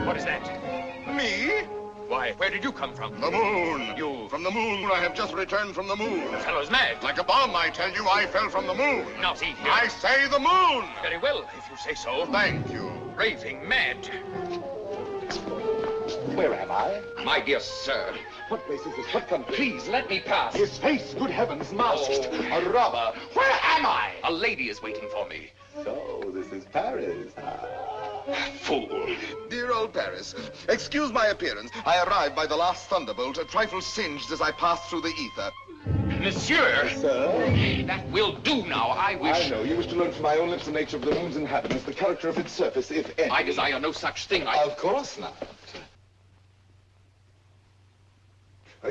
What is that? Me? Why, where did you come from? The moon. You... From the moon. I have just returned from the moon. The fellow's mad. Like a bomb, I tell you, I fell from the moon. Naughty. I say the moon. Very well, if you say so. Thank you. Raving mad. Where am I? My dear sir, What place is this? What country? please let me pass. His face, good heavens, masked. A robber. Where am I? A lady is waiting for me. So, this is Paris. Fool. Dear old Paris, excuse my appearance. I arrived by the last thunderbolt, a trifle singed as I passed through the ether. Monsieur! Sir? That will do now. I wish... I know. You wish to learn from my own lips the nature of the moon's inhabitants, the character of its surface, if any. I desire no such thing. Of course not.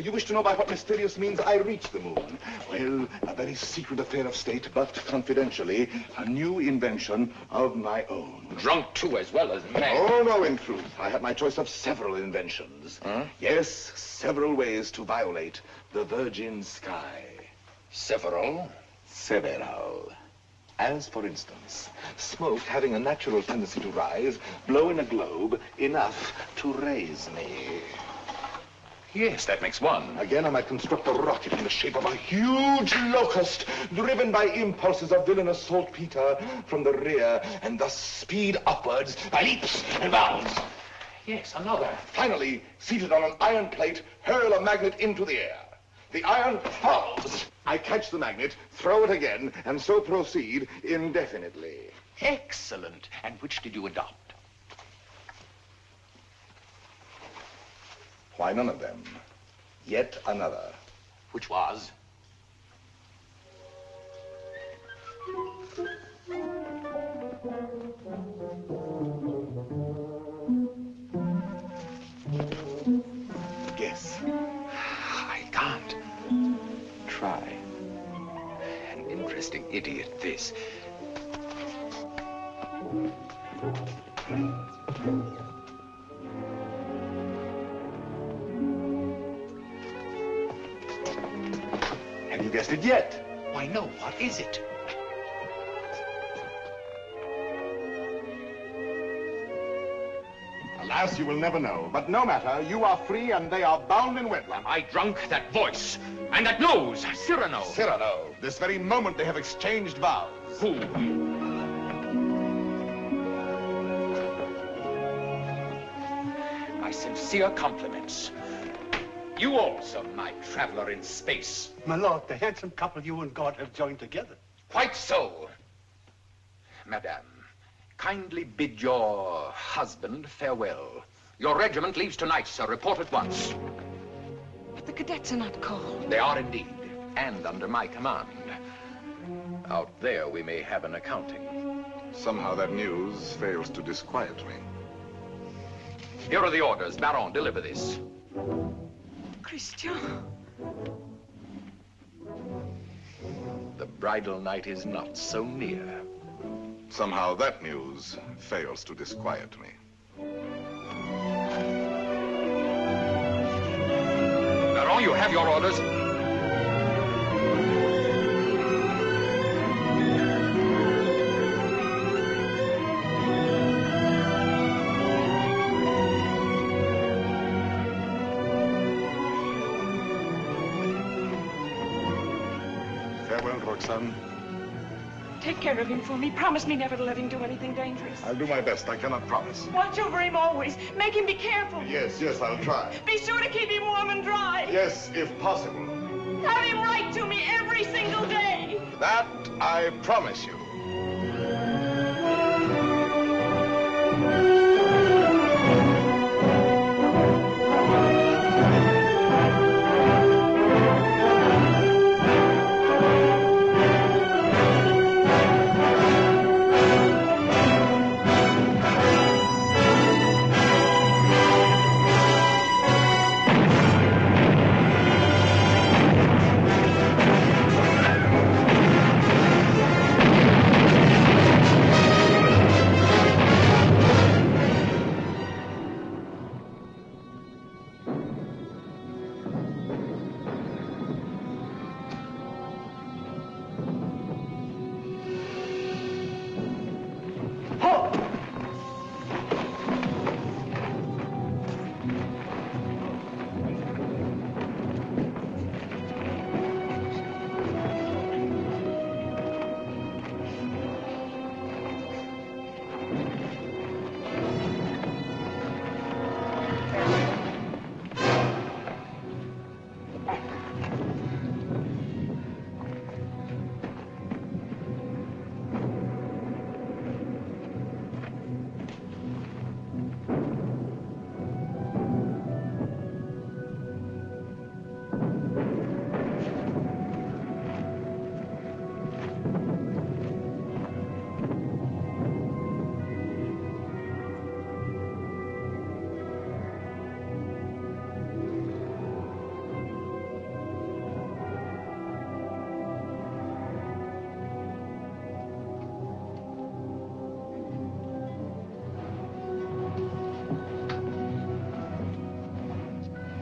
You wish to know by what mysterious means I reached the moon? Well, a very secret affair of state, but confidentially, a new invention of my own. Drunk, too, as well as mad. Oh, no, in truth. I had my choice of several inventions. Huh? Yes, several ways to violate the virgin sky. Several? Several. As, for instance, smoke having a natural tendency to rise, blow in a globe enough to raise me. Yes, that makes one. Again, I might construct a rocket in the shape of a huge locust, driven by impulses of villainous saltpeter from the rear, and thus speed upwards by leaps and bounds. Yes, another. Finally, seated on an iron plate, hurl a magnet into the air. The iron falls. I catch the magnet, throw it again, and so proceed indefinitely. Excellent. And which did you adopt? Why, none of them. Yet another. Which was? Guess. I can't. Try. An interesting idiot, this. Have you guessed it yet? Why, no. What is it? Alas, you will never know. But no matter, you are free and they are bound in wedlock. Am I drunk? That voice. And that nose. Cyrano. Cyrano. This very moment they have exchanged vows. Who? My sincere compliments. You also, my traveler in space. My lord, the handsome couple you and God have joined together. Quite so. Madame, kindly bid your husband farewell. Your regiment leaves tonight, sir. Report at once. But the cadets are not called. They are indeed, and under my command. Out there we may have an accounting. Somehow that news fails to disquiet me. Here are the orders. Baron, deliver this. Christian. The bridal night is not so near. Somehow that news fails to disquiet me. Baron, you have your orders. Farewell, Roxane. Take care of him for me. Promise me never to let him do anything dangerous. I'll do my best. I cannot promise. Watch over him always. Make him be careful. Yes, I'll try. Be sure to keep him warm and dry. Yes, if possible. Have him write to me every single day. That I promise you.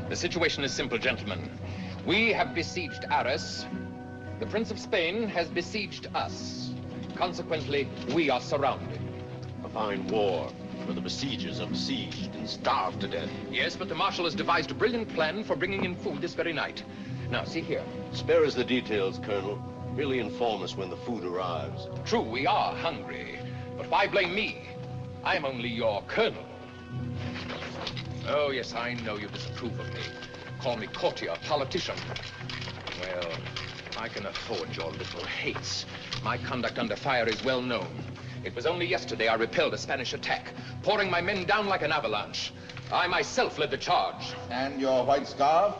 The situation is simple, gentlemen. We have besieged Arras. The Prince of Spain has besieged us. Consequently, we are surrounded. A fine war, where the besiegers are besieged and starved to death. Yes, but the Marshal has devised a brilliant plan for bringing in food this very night. Now, see here. Spare us the details, Colonel. Merely inform us when the food arrives. True, we are hungry. But why blame me? I'm only your colonel. Oh, yes, I know you disapprove of me. Call me courtier, politician. Well, I can afford your little hates. My conduct under fire is well known. It was only yesterday I repelled a Spanish attack, pouring my men down like an avalanche. I myself led the charge. And your white scarf?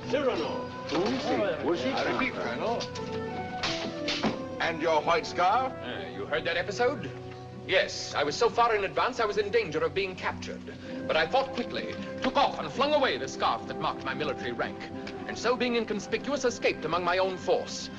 Cyrano. Who is he? Was he? I repeat, Colonel. And your white scarf? You heard that episode? Yes, I was so far in advance I was in danger of being captured. But I fought quickly, took off and flung away the scarf that marked my military rank. And so being inconspicuous, escaped among my own force.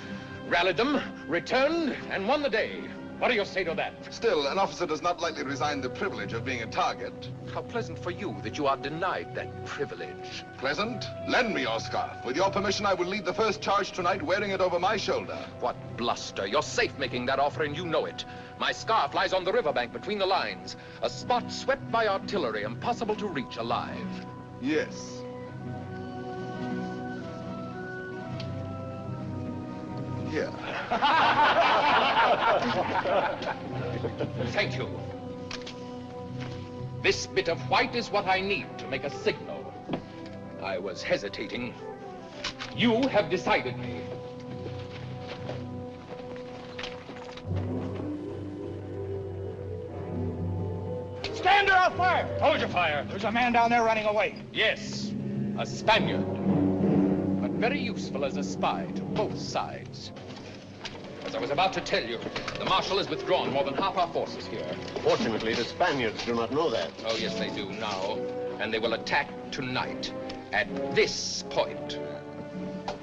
Rallied them, returned, and won the day. What do you say to that? Still, an officer does not lightly resign the privilege of being a target. How pleasant for you that you are denied that privilege. Pleasant? Lend me your scarf. With your permission, I will lead the first charge tonight wearing it over my shoulder. What bluster. You're safe making that offer and you know it. My scarf lies on the riverbank between the lines. A spot swept by artillery, impossible to reach alive. Yes. Here. Thank you. This bit of white is what I need to make a signal. I was hesitating. You have decided me. out, fire! Hold your fire. There's a man down there running away. Yes, a Spaniard. But very useful as a spy to both sides. As I was about to tell you, the Marshal has withdrawn more than half our forces here. Fortunately, the Spaniards do not know that. Oh, yes, they do now. And they will attack tonight at this point.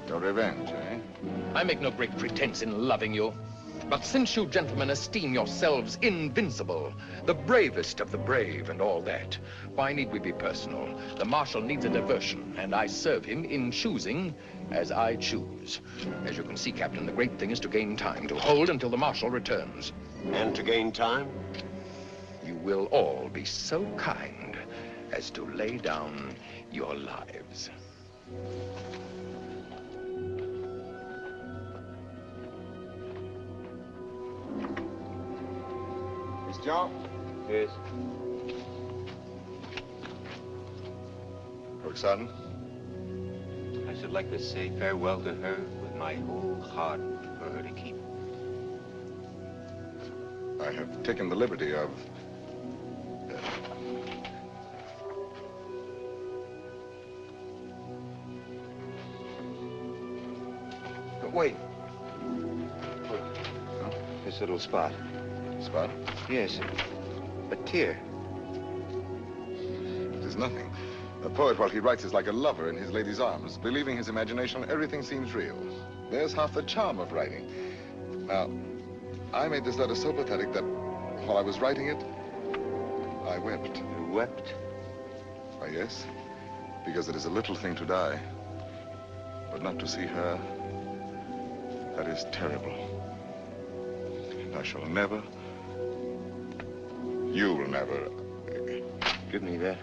Your revenge, eh? I make no great pretense in loving you. But since you gentlemen esteem yourselves invincible, the bravest of the brave and all that, why need we be personal? The Marshal needs a diversion, and I serve him in choosing as I choose. As you can see, Captain, the great thing is to gain time, to hold until the Marshal returns. And to gain time? You will all be so kind as to lay down your lives. John? Yes. Roxane? I should like to say farewell to her with my whole heart for her to keep. I have taken the liberty of... But wait. This little spot. Spot? Yes. A tear. It is nothing. A poet, while he writes, is like a lover in his lady's arms. Believing his imagination, everything seems real. There's half the charm of writing. Now, I made this letter so pathetic that while I was writing it, I wept. You wept? Why, yes. Because it is a little thing to die. But not to see her, that is terrible. And I shall never... You will never... Give me that.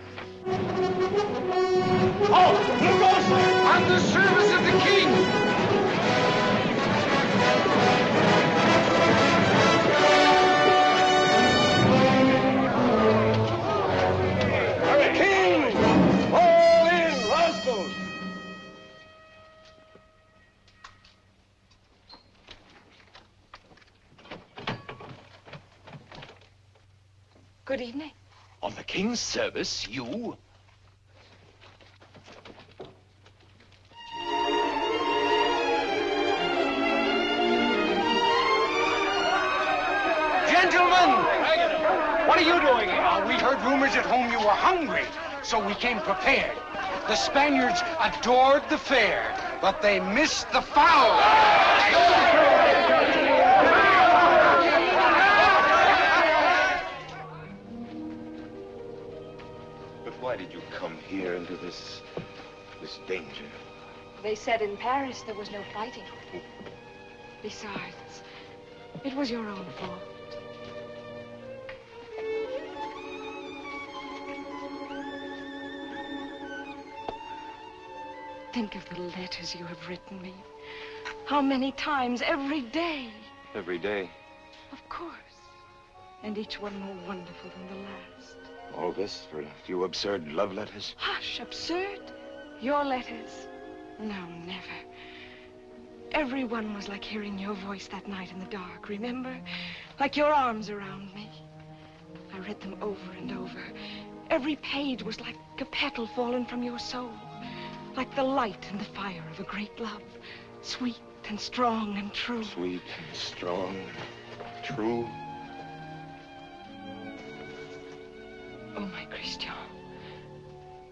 Oh, here goes! On the service of the king! King! Fall in, rascals! Good evening. On the king's service, you? Gentlemen! What are you doing here? We heard rumors at home you were hungry, so we came prepared. The Spaniards adored the fare, but they missed the fowl. Why did you come here into this danger? They said in Paris there was no fighting. Besides, it was your own fault. Think of the letters you have written me. How many times every day? Every day. Of course. And each one more wonderful than the last. All this for a few absurd love letters? Hush, absurd? Your letters? No, never. Every one was like hearing your voice that night in the dark, remember? Like your arms around me. I read them over and over. Every page was like a petal fallen from your soul. Like the light and the fire of a great love. Sweet and strong and true. Sweet and strong, true. Oh, my Christian,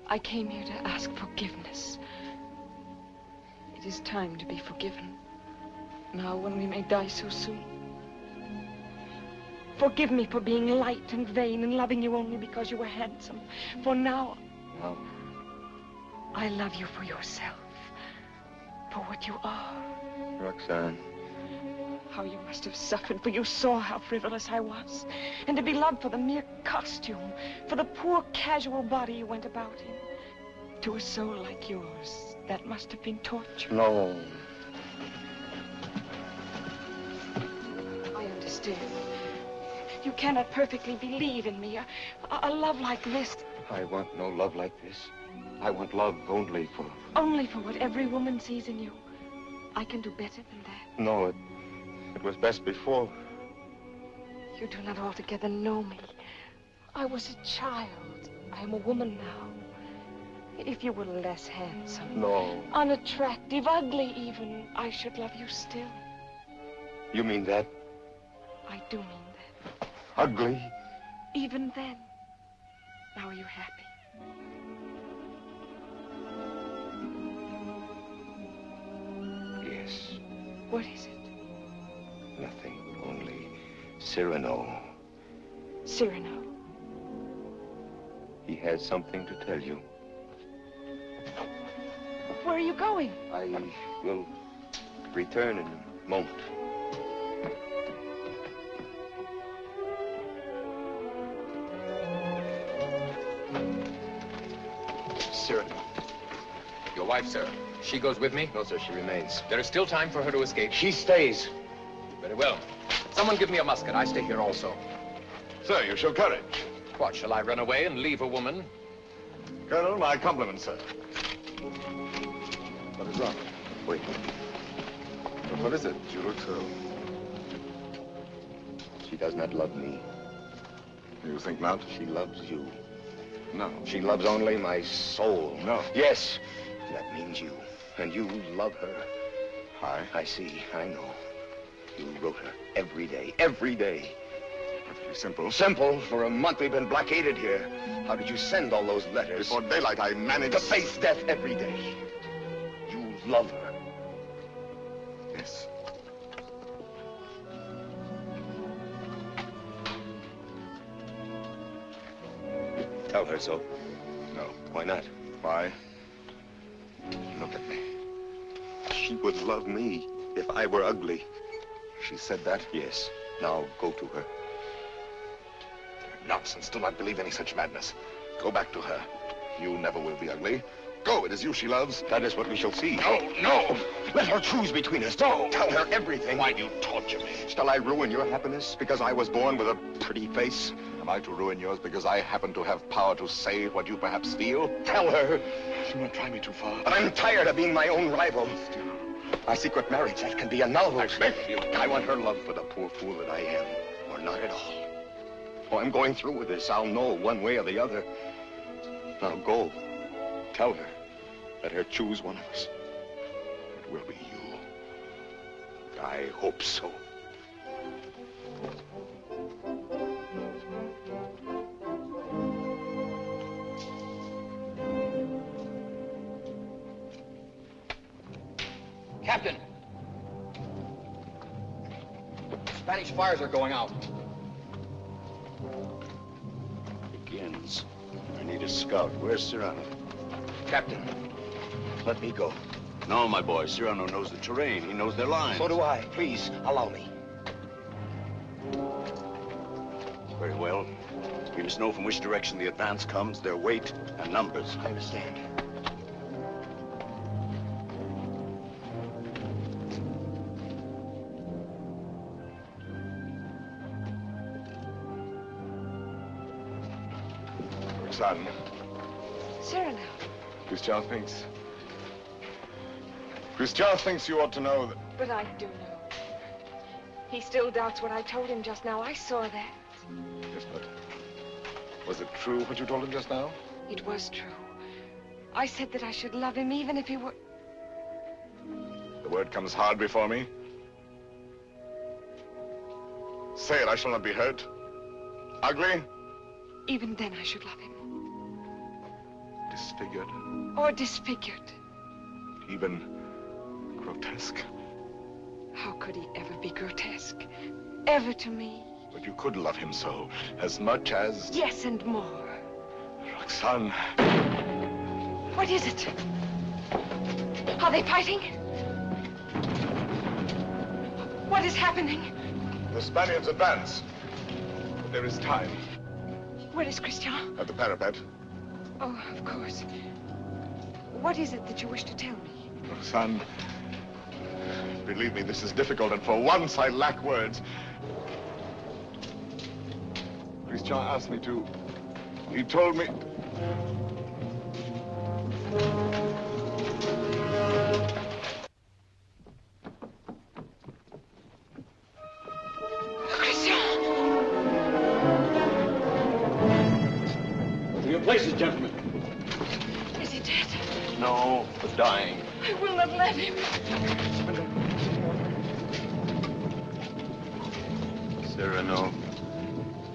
I came here to ask forgiveness. It is time to be forgiven. Now, when we may die so soon. Forgive me for being light and vain and loving you only because you were handsome. For now, No. I love you for yourself. For what you are. Roxane. How you must have suffered, for you saw how frivolous I was. And to be loved for the mere costume, for the poor casual body you went about in. To a soul like yours, that must have been torture. No. I understand. You cannot perfectly believe in me. A love like this. I want no love like this. I want love only for... Only for what every woman sees in you. I can do better than that. No, it was best before. You do not altogether know me. I was a child. I am a woman now. If you were less handsome, No. unattractive, ugly even, I should love you still. You mean that? I do mean that. Ugly? Even then. Now are you happy? Yes. What is it? Nothing. Only Cyrano. Cyrano. He has something to tell you. Where are you going? I will return in a moment. Cyrano. Your wife, sir. She goes with me? No, sir, she remains. There is still time for her to escape. She stays. Very well. Someone give me a musket. I stay here also. Sir, you show courage. What, shall I run away and leave a woman? Colonel, my compliments, sir. What is wrong? Wait. But what is it? You look so... She does not love me. You think not? She loves you. No. She loves only my soul. No. Yes. That means you. And you love her. I I see. I know. You wrote her every day. Every day. Perfectly simple. Simple. For a month we've been blockaded here. How did you send all those letters? Before daylight, I managed... To face death every day. You love her. Yes. Tell her so. No. Why not? Why? Look at me. She would love me if I were ugly. She said that? Yes. Now go to her. Nonsense. Do not believe any such madness. Go back to her. You never will be ugly. Go. It is you she loves. That is what we shall see. No, no. Let her choose between us. No. Tell her everything. Why do you torture me? Shall I ruin your happiness because I was born with a pretty face? Am I to ruin yours because I happen to have power to say what you perhaps feel? Tell her. Do not try me too far. But I'm tired of being my own rival. My secret marriage, that can be annulled. I beg you. I want her love for the poor fool that I am, or not at all. Oh, I'm going through with this. I'll know one way or the other. Now go. Tell her. Let her choose one of us. It will be you. I hope so. Captain! Spanish fires are going out. Begins. I need a scout. Where's Cyrano? Captain, let me go. No, my boy. Cyrano knows the terrain. He knows their lines. So do I. Please, allow me. Very well. We must know from which direction the advance comes, their weight and numbers. I understand. Roxane. Cyrano. Christian thinks you ought to know that... But I do know. He still doubts what I told him just now. I saw that. Yes, but... Was it true what you told him just now? It was true. I said that I should love him even if he were... The word comes hard before me. Say it, I shall not be hurt. Ugly? Even then I should love him. Disfigured? Or disfigured. Even grotesque? How could he ever be grotesque? Ever to me? But you could love him so, as much as... Yes, and more. Roxane. What is it? Are they fighting? What is happening? The Spaniards advance. But there is time. Where is Christian? At the parapet. Oh, of course. What is it that you wish to tell me? Roxane, believe me, this is difficult, and for once I lack words. Christian asked me to... He told me... Christian! places, gentlemen. Is he dead? No, but dying. I will not let him. Cyrano,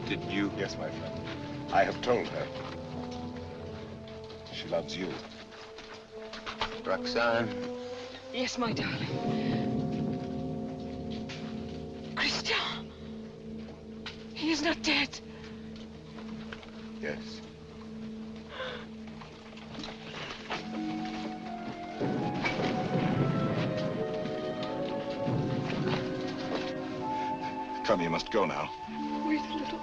did you? Yes, my friend. I have told her. She loves you. Roxane. Yes, my darling. Christian. He is not dead. Yes. Come, you must go now. Wait a little.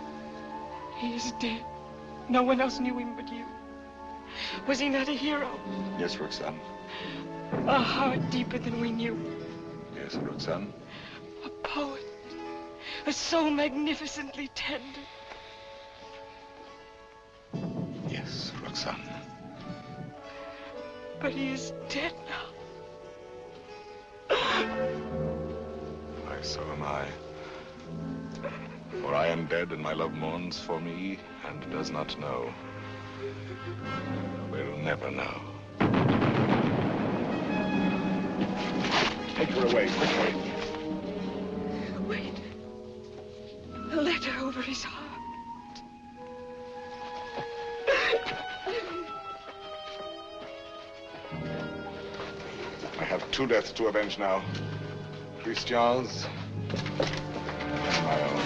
He is dead. No one else knew him but you. Was he not a hero? Yes, Roxane. A heart deeper than we knew. Yes, Roxane. A poet. A soul magnificently tender. Yes, Roxane. But he is dead now. Why, so am I. For I am dead, and my love mourns for me, and does not know. Will never know. Take her away, quickly. Wait. A letter over his heart. I have two deaths to avenge now. Christian's and my own.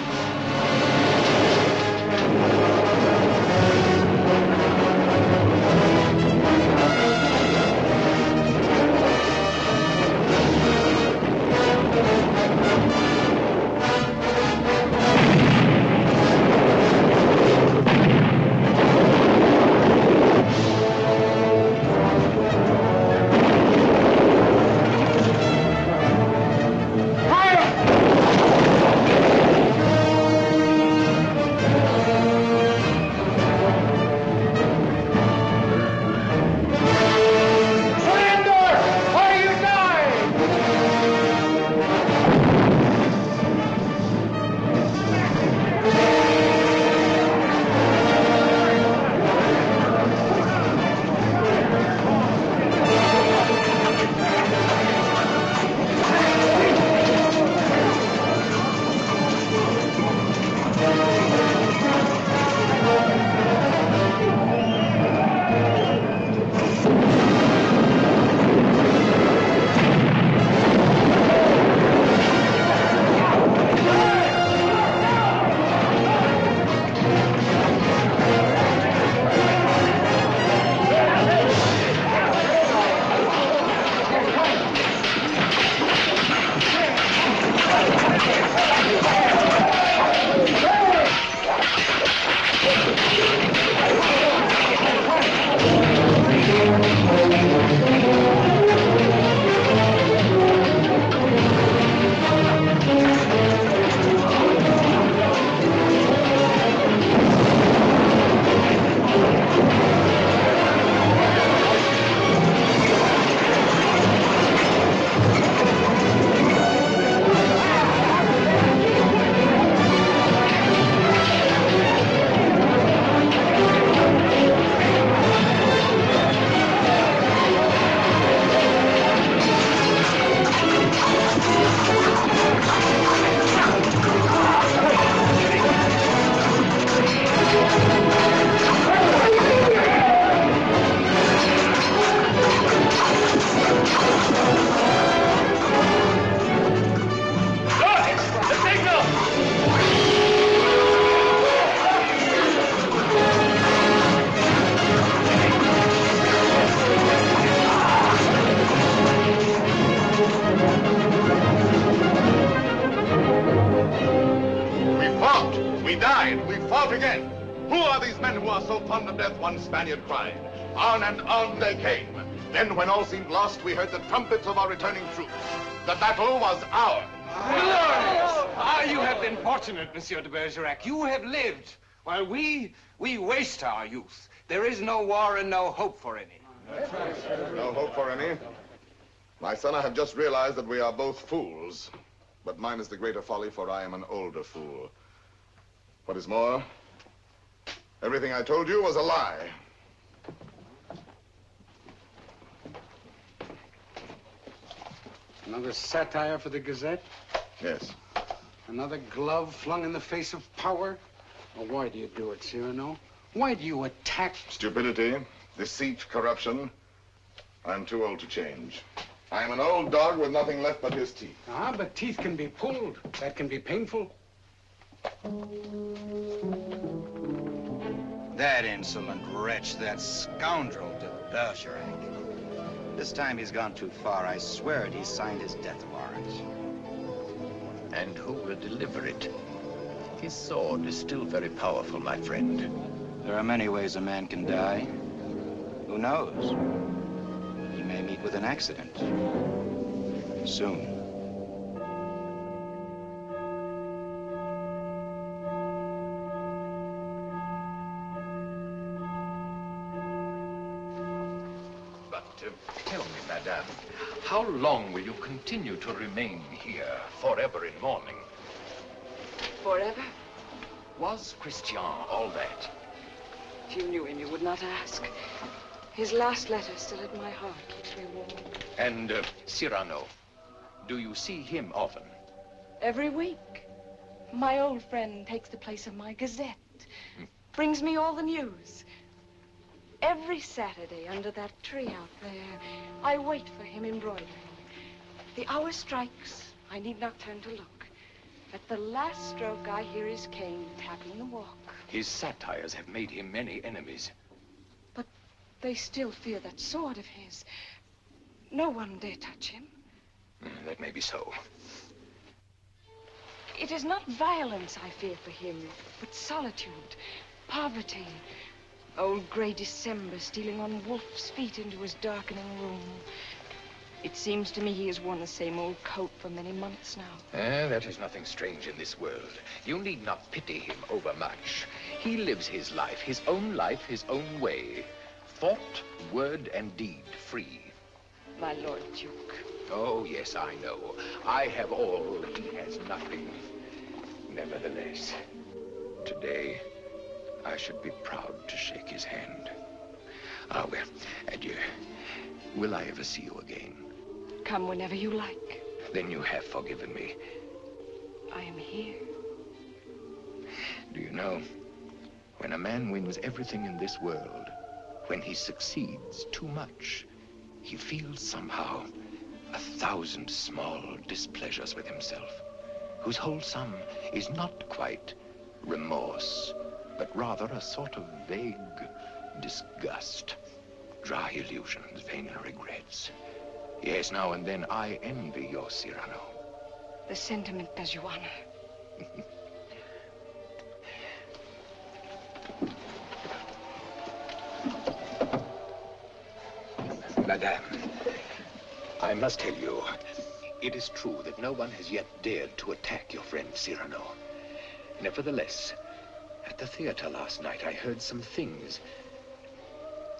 Again. Who are these men who are so fond of death? One Spaniard cried. On and on they came. Then when all seemed lost, we heard the trumpets of our returning troops. The battle was ours. Ah, you have been fortunate, Monsieur de Bergerac. You have lived, while we waste our youth. There is no war and no hope for any. No hope for any? My son, I have just realized that we are both fools. But mine is the greater folly, for I am an older fool. What is more, everything I told you was a lie. Another satire for the Gazette? Yes. Another glove flung in the face of power? Well, why do you do it, Cyrano? Why do you attack... Stupidity, deceit, corruption. I'm too old to change. I am an old dog with nothing left but his teeth. Ah, but teeth can be pulled. That can be painful. That insolent wretch, that scoundrel de Bergerac. This time he's gone too far. I swear it, he signed his death warrant. And who will deliver it? His sword is still very powerful, my friend. There are many ways a man can die. Who knows? He may meet with an accident. Soon. Tell me, madame, how long will you continue to remain here, forever in mourning? Forever? Was Christian all that? If you knew him, you would not ask. His last letter still at my heart keeps me warm. And Cyrano, do you see him often? Every week. My old friend takes the place of my Gazette. Brings me all the news. Every Saturday under that tree out there, I wait for him embroidering. The hour strikes. I need not turn to look. At the last stroke, I hear his cane tapping the walk. His satires have made him many enemies. But they still fear that sword of his. No one dare touch him. That may be so. It is not violence I fear for him, but solitude, poverty. Old gray December stealing on wolf's feet into his darkening room. It seems to me he has worn the same old coat for many months now. That is nothing strange in this world. You need not pity him overmuch. He lives his life, his own way. Thought, word, and deed free. My Lord Duke. Oh, yes, I know. I have all, he has nothing. Nevertheless, today, I should be proud to shake his hand. Ah, well, adieu. Will I ever see you again? Come whenever you like. Then you have forgiven me. I am here. Do you know, when a man wins everything in this world, when he succeeds too much, he feels somehow 1,000 small displeasures with himself, whose whole sum is not quite remorse, but rather a sort of vague disgust, dry illusions, vain regrets. Yes, now and then I envy your Cyrano. The sentiment does you honor. Madame, I must tell you, it is true that no one has yet dared to attack your friend Cyrano. Nevertheless, at the theater last night, I heard some things.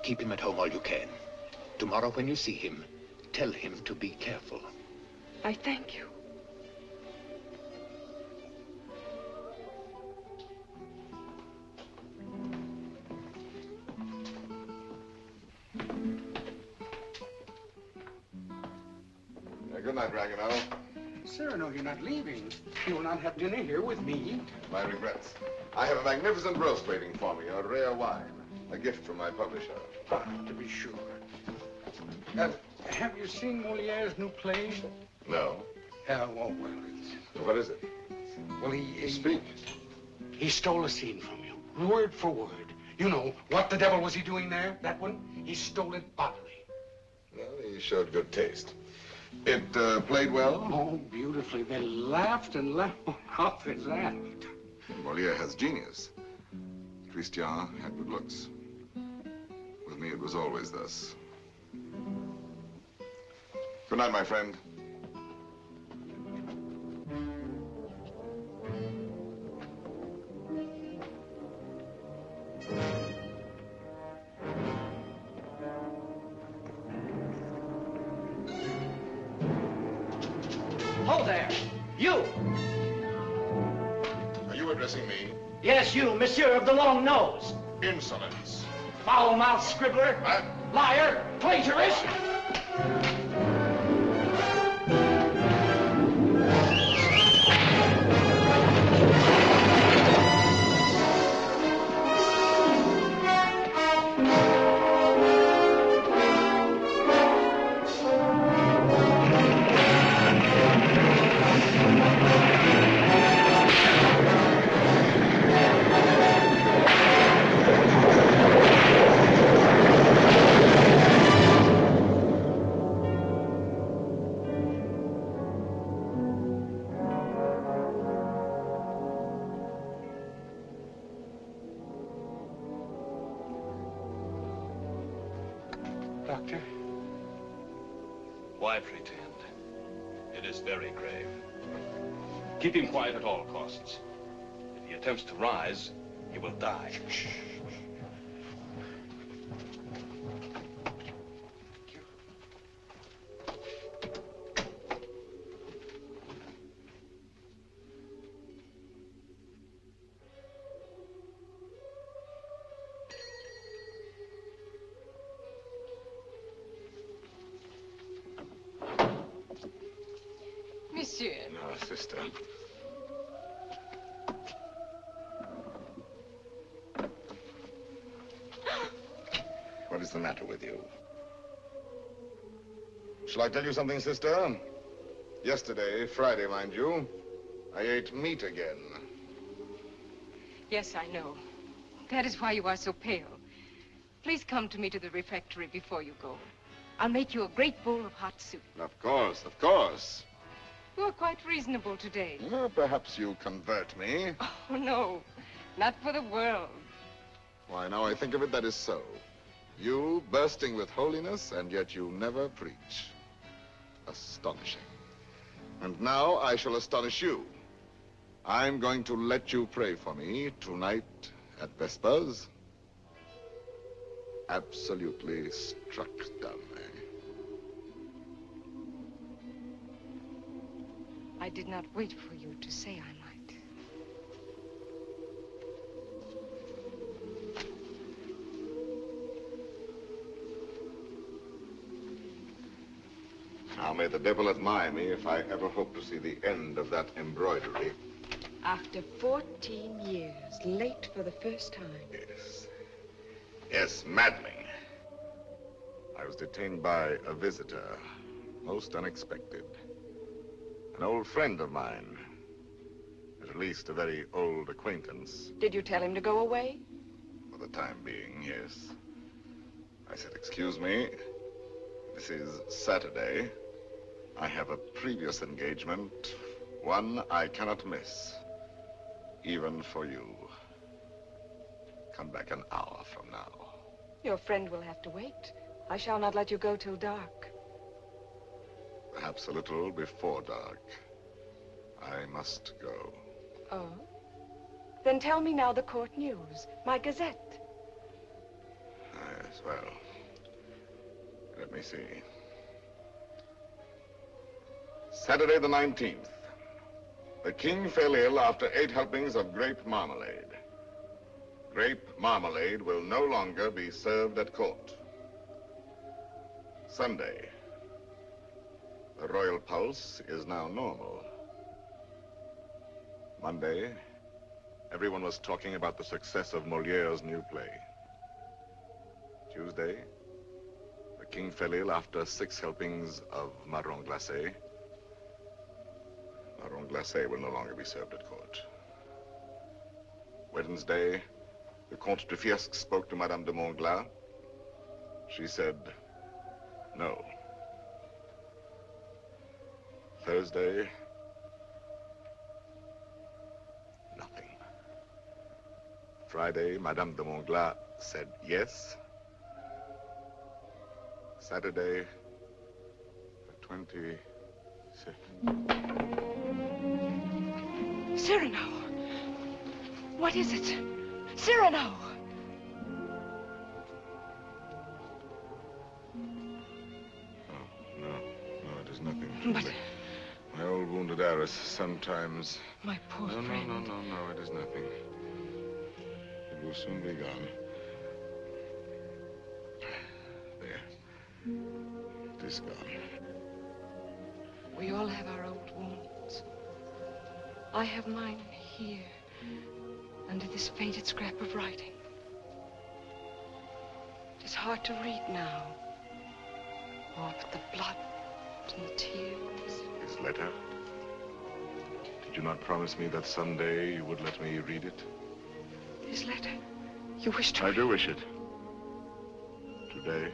Keep him at home all you can. Tomorrow when you see him, tell him to be careful. I thank you. Good night, Ragueneau. Cyrano, you're not leaving. You will not have dinner here with me. My regrets. I have a magnificent roast waiting for me, a rare wine. A gift from my publisher. Ah, to be sure. Have you seen Moliere's new play? No. Oh, well, it's... What is it? Well, he... Speak. He stole a scene from you, word for word. You know, what the devil was he doing there? That one? He stole it bodily. Well, he showed good taste. It played well? Oh, beautifully. They laughed and laughed. How is that? Moliere has genius. Christian had good looks. With me, it was always thus. Good night, my friend. Hold there! You! Are you addressing me? Yes, you, monsieur of the long nose. Insolence. Foul-mouthed scribbler. Liar. Plagiarist. Doctor? Why pretend? It is very grave. Keep him quiet at all costs. If he attempts to rise, he will die. Shh. Monsieur. No, sister. What is the matter with you? Shall I tell you something, sister? Yesterday, Friday, mind you, I ate meat again. Yes, I know. That is why you are so pale. Please come to me to the refectory before you go. I'll make you a great bowl of hot soup. Of course, of course. You are quite reasonable today. Well, perhaps you convert me. Oh, no. Not for the world. Why, now I think of it, that is so. You bursting with holiness, and yet you never preach. Astonishing. And now I shall astonish you. I'm going to let you pray for me tonight at Vespers. Absolutely struck dumb, eh? I did not wait for you to say I might. Now, may the devil admire me if I ever hope to see the end of that embroidery. After 14 years, late for the first time. Yes. Yes, maddening. I was detained by a visitor, most unexpected. An old friend of mine. At least a very old acquaintance. Did you tell him to go away? For the time being, yes. I said, excuse me, this is Saturday. I have a previous engagement, one I cannot miss, even for you. Come back an hour from now. Your friend will have to wait. I shall not let you go till dark. Perhaps a little before dark. I must go. Oh? Then tell me now the court news, my gazette. Yes, well, let me see. Saturday the 19th. The king fell ill after 8 helpings of grape marmalade. Grape marmalade will no longer be served at court. Sunday. The royal pulse is now normal. Monday, everyone was talking about the success of Moliere's new play. Tuesday, the king fell ill after 6 helpings of marron glacé. Marron glacé will no longer be served at court. Wednesday, the Comte de Fiesque spoke to Madame de Montglat. She said no. Thursday, nothing. Friday, Madame de Montglat said yes. Saturday, the 22nd. Cyrano! What is it? Cyrano! No, it is nothing. But... my old wounded heiress sometimes... My poor friend. No, it is nothing. It will soon be gone. There. It is gone. We all have our old wounds. I have mine here, under this faded scrap of writing. It is hard to read now. Oh, but the blood and the tears. His letter? Did you not promise me that someday you would let me read it? His letter? You wish to... I do wish it. Today.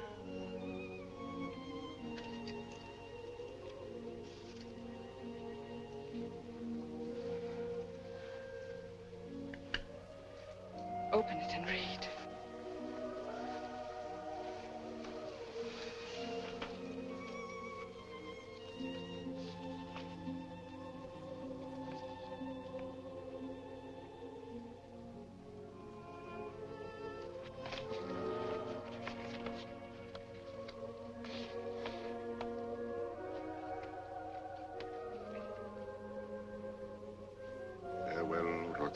Open it and read.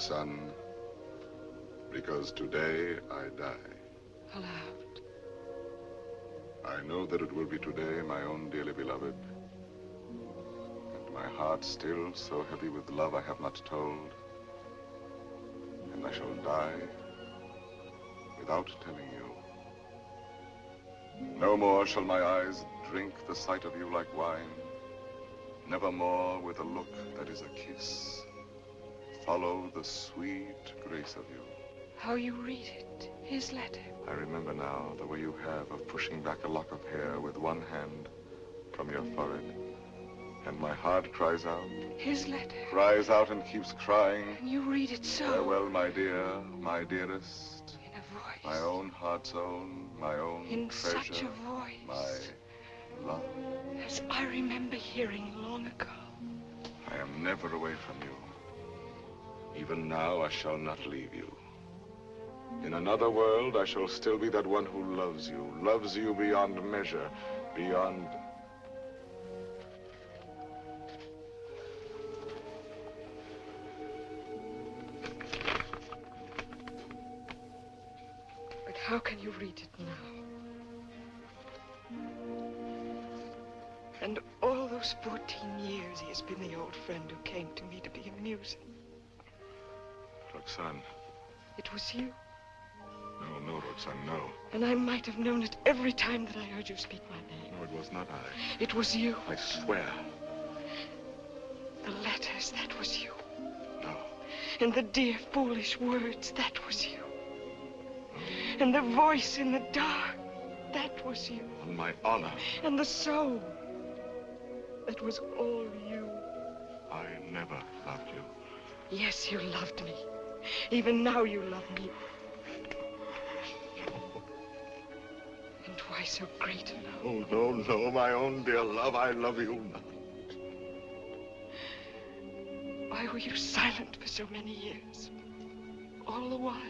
Roxane, because today I die. Aloud. I know that it will be today, my own dearly beloved. And my heart still so heavy with love I have not told. And I shall die without telling you. No more shall my eyes drink the sight of you like wine. Nevermore with a look that is a kiss follow the sweet grace of you. How you read it, his letter. I remember now the way you have of pushing back a lock of hair with one hand from your forehead. And my heart cries out. His letter. Cries out and keeps crying. And you read it so. Farewell, my dear, my dearest. In a voice. My own heart's own, my own in treasure. Such a voice. My love. As I remember hearing long ago. I am never away from you. Even now, I shall not leave you. In another world, I shall still be that one who loves you beyond measure, beyond... But how can you read it now? And all those 14 years he has been the old friend who came to me to be amusing. Roxane. It was you. No, Roxane, no. And I might have known it every time that I heard you speak my name. No, it was not I. It was you. I swear. The letters, that was you. No. And the dear, foolish words, that was you. And the voice in the dark, that was you. On my honor. And the soul, that was all you. I never loved you. Yes, you loved me. Even now you love me. And why so great a love? Oh, no, my own dear love, I love you not. Why were you silent for so many years? All the while.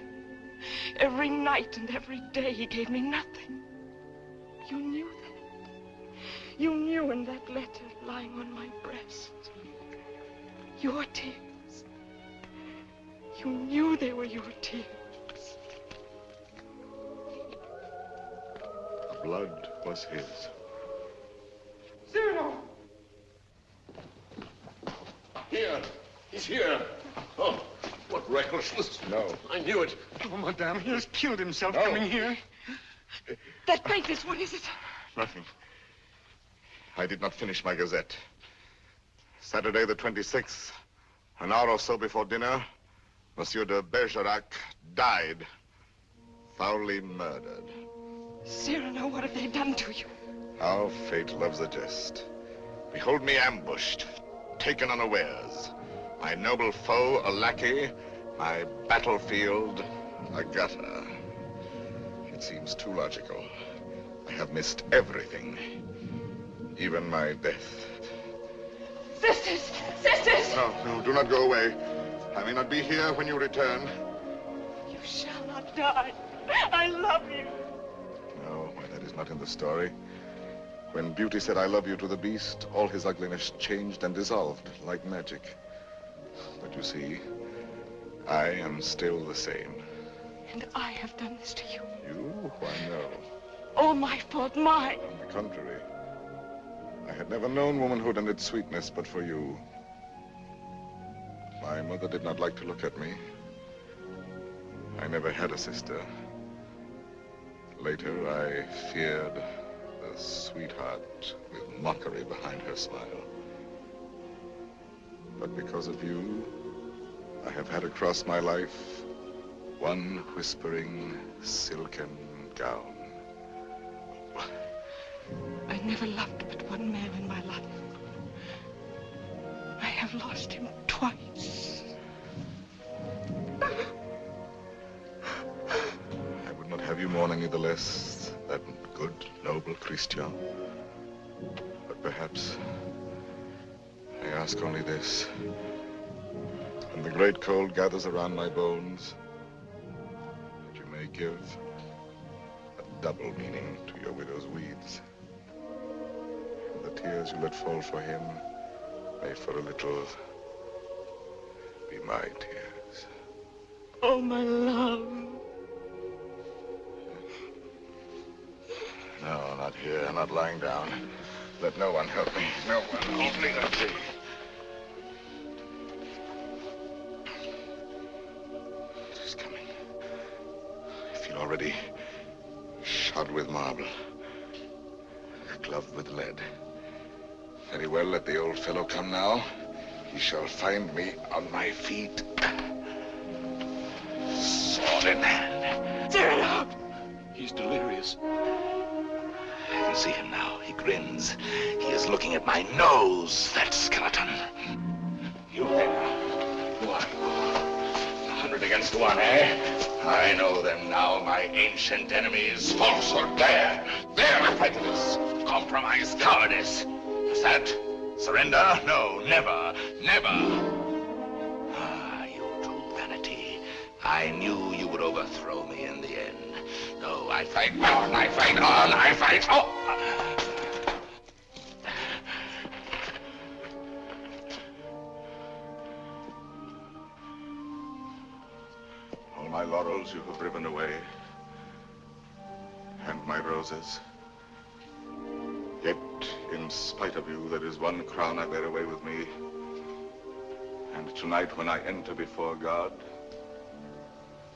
Every night and every day he gave me nothing. You knew that. You knew in that letter lying on my breast. Your tears. You knew they were your tears. The blood was his. Cyrano! Here. He's here. Oh, what recklessness. No. I knew it. Oh, madame, he has killed himself coming here. That paintless, what is it? Nothing. I did not finish my gazette. Saturday the 26th, an hour or so before dinner, Monsieur de Bergerac died, foully murdered. Cyrano, what have they done to you? How fate loves a jest. Behold me ambushed, taken unawares. My noble foe, a lackey, my battlefield, a gutter. It seems too logical. I have missed everything, even my death. Sisters! Sisters! No, do not go away. I may not be here when you return. You shall not die. I love you. No, why, that is not in the story. When Beauty said I love you to the beast, all his ugliness changed and dissolved like magic. But you see, I am still the same. And I have done this to you. You? Why, no. All my fault, mine. On the contrary. I had never known womanhood and its sweetness but for you. My mother did not like to look at me. I never had a sister. Later, I feared the sweetheart with mockery behind her smile. But because of you, I have had across my life one whispering silken gown. I never loved but one man in my life. I have lost him twice. I would not have you mourn any the less, that good, noble Christian. But perhaps I ask only this. When the great cold gathers around my bones, that you may give a double meaning to your widow's weeds. And the tears you let fall for him may for a little be my tears. Oh, my love. No, not here, not lying down. Let no one help me. No one. Only the sea. It is coming. I feel already shod with marble, gloved with lead. Very well, let the old fellow come now. He shall find me on my feet. Sword in hand. Cyrano! He's delirious. I can see him now. He grins. He is looking at my nose, that skeleton. You there. Who are you? 100 against 1, eh? I know them now, my ancient enemies. Falsehood, there. There, prejudice. Compromise, cowardice. Is that surrender? No, never, never. Ah, you true vanity. I knew you would overthrow me in the end. No, I fight on, I fight on, I fight on. All my laurels you have riven away, and my roses. Yet, in spite of you, there is one crown I bear away with me. And tonight, when I enter before God,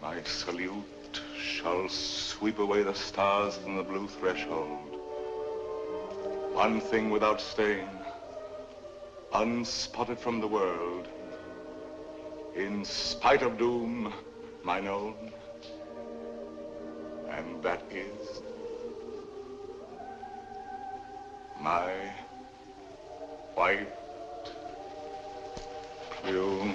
my salute shall sweep away the stars from the blue threshold. One thing without stain, unspotted from the world, in spite of doom, mine own, and that is my white plume.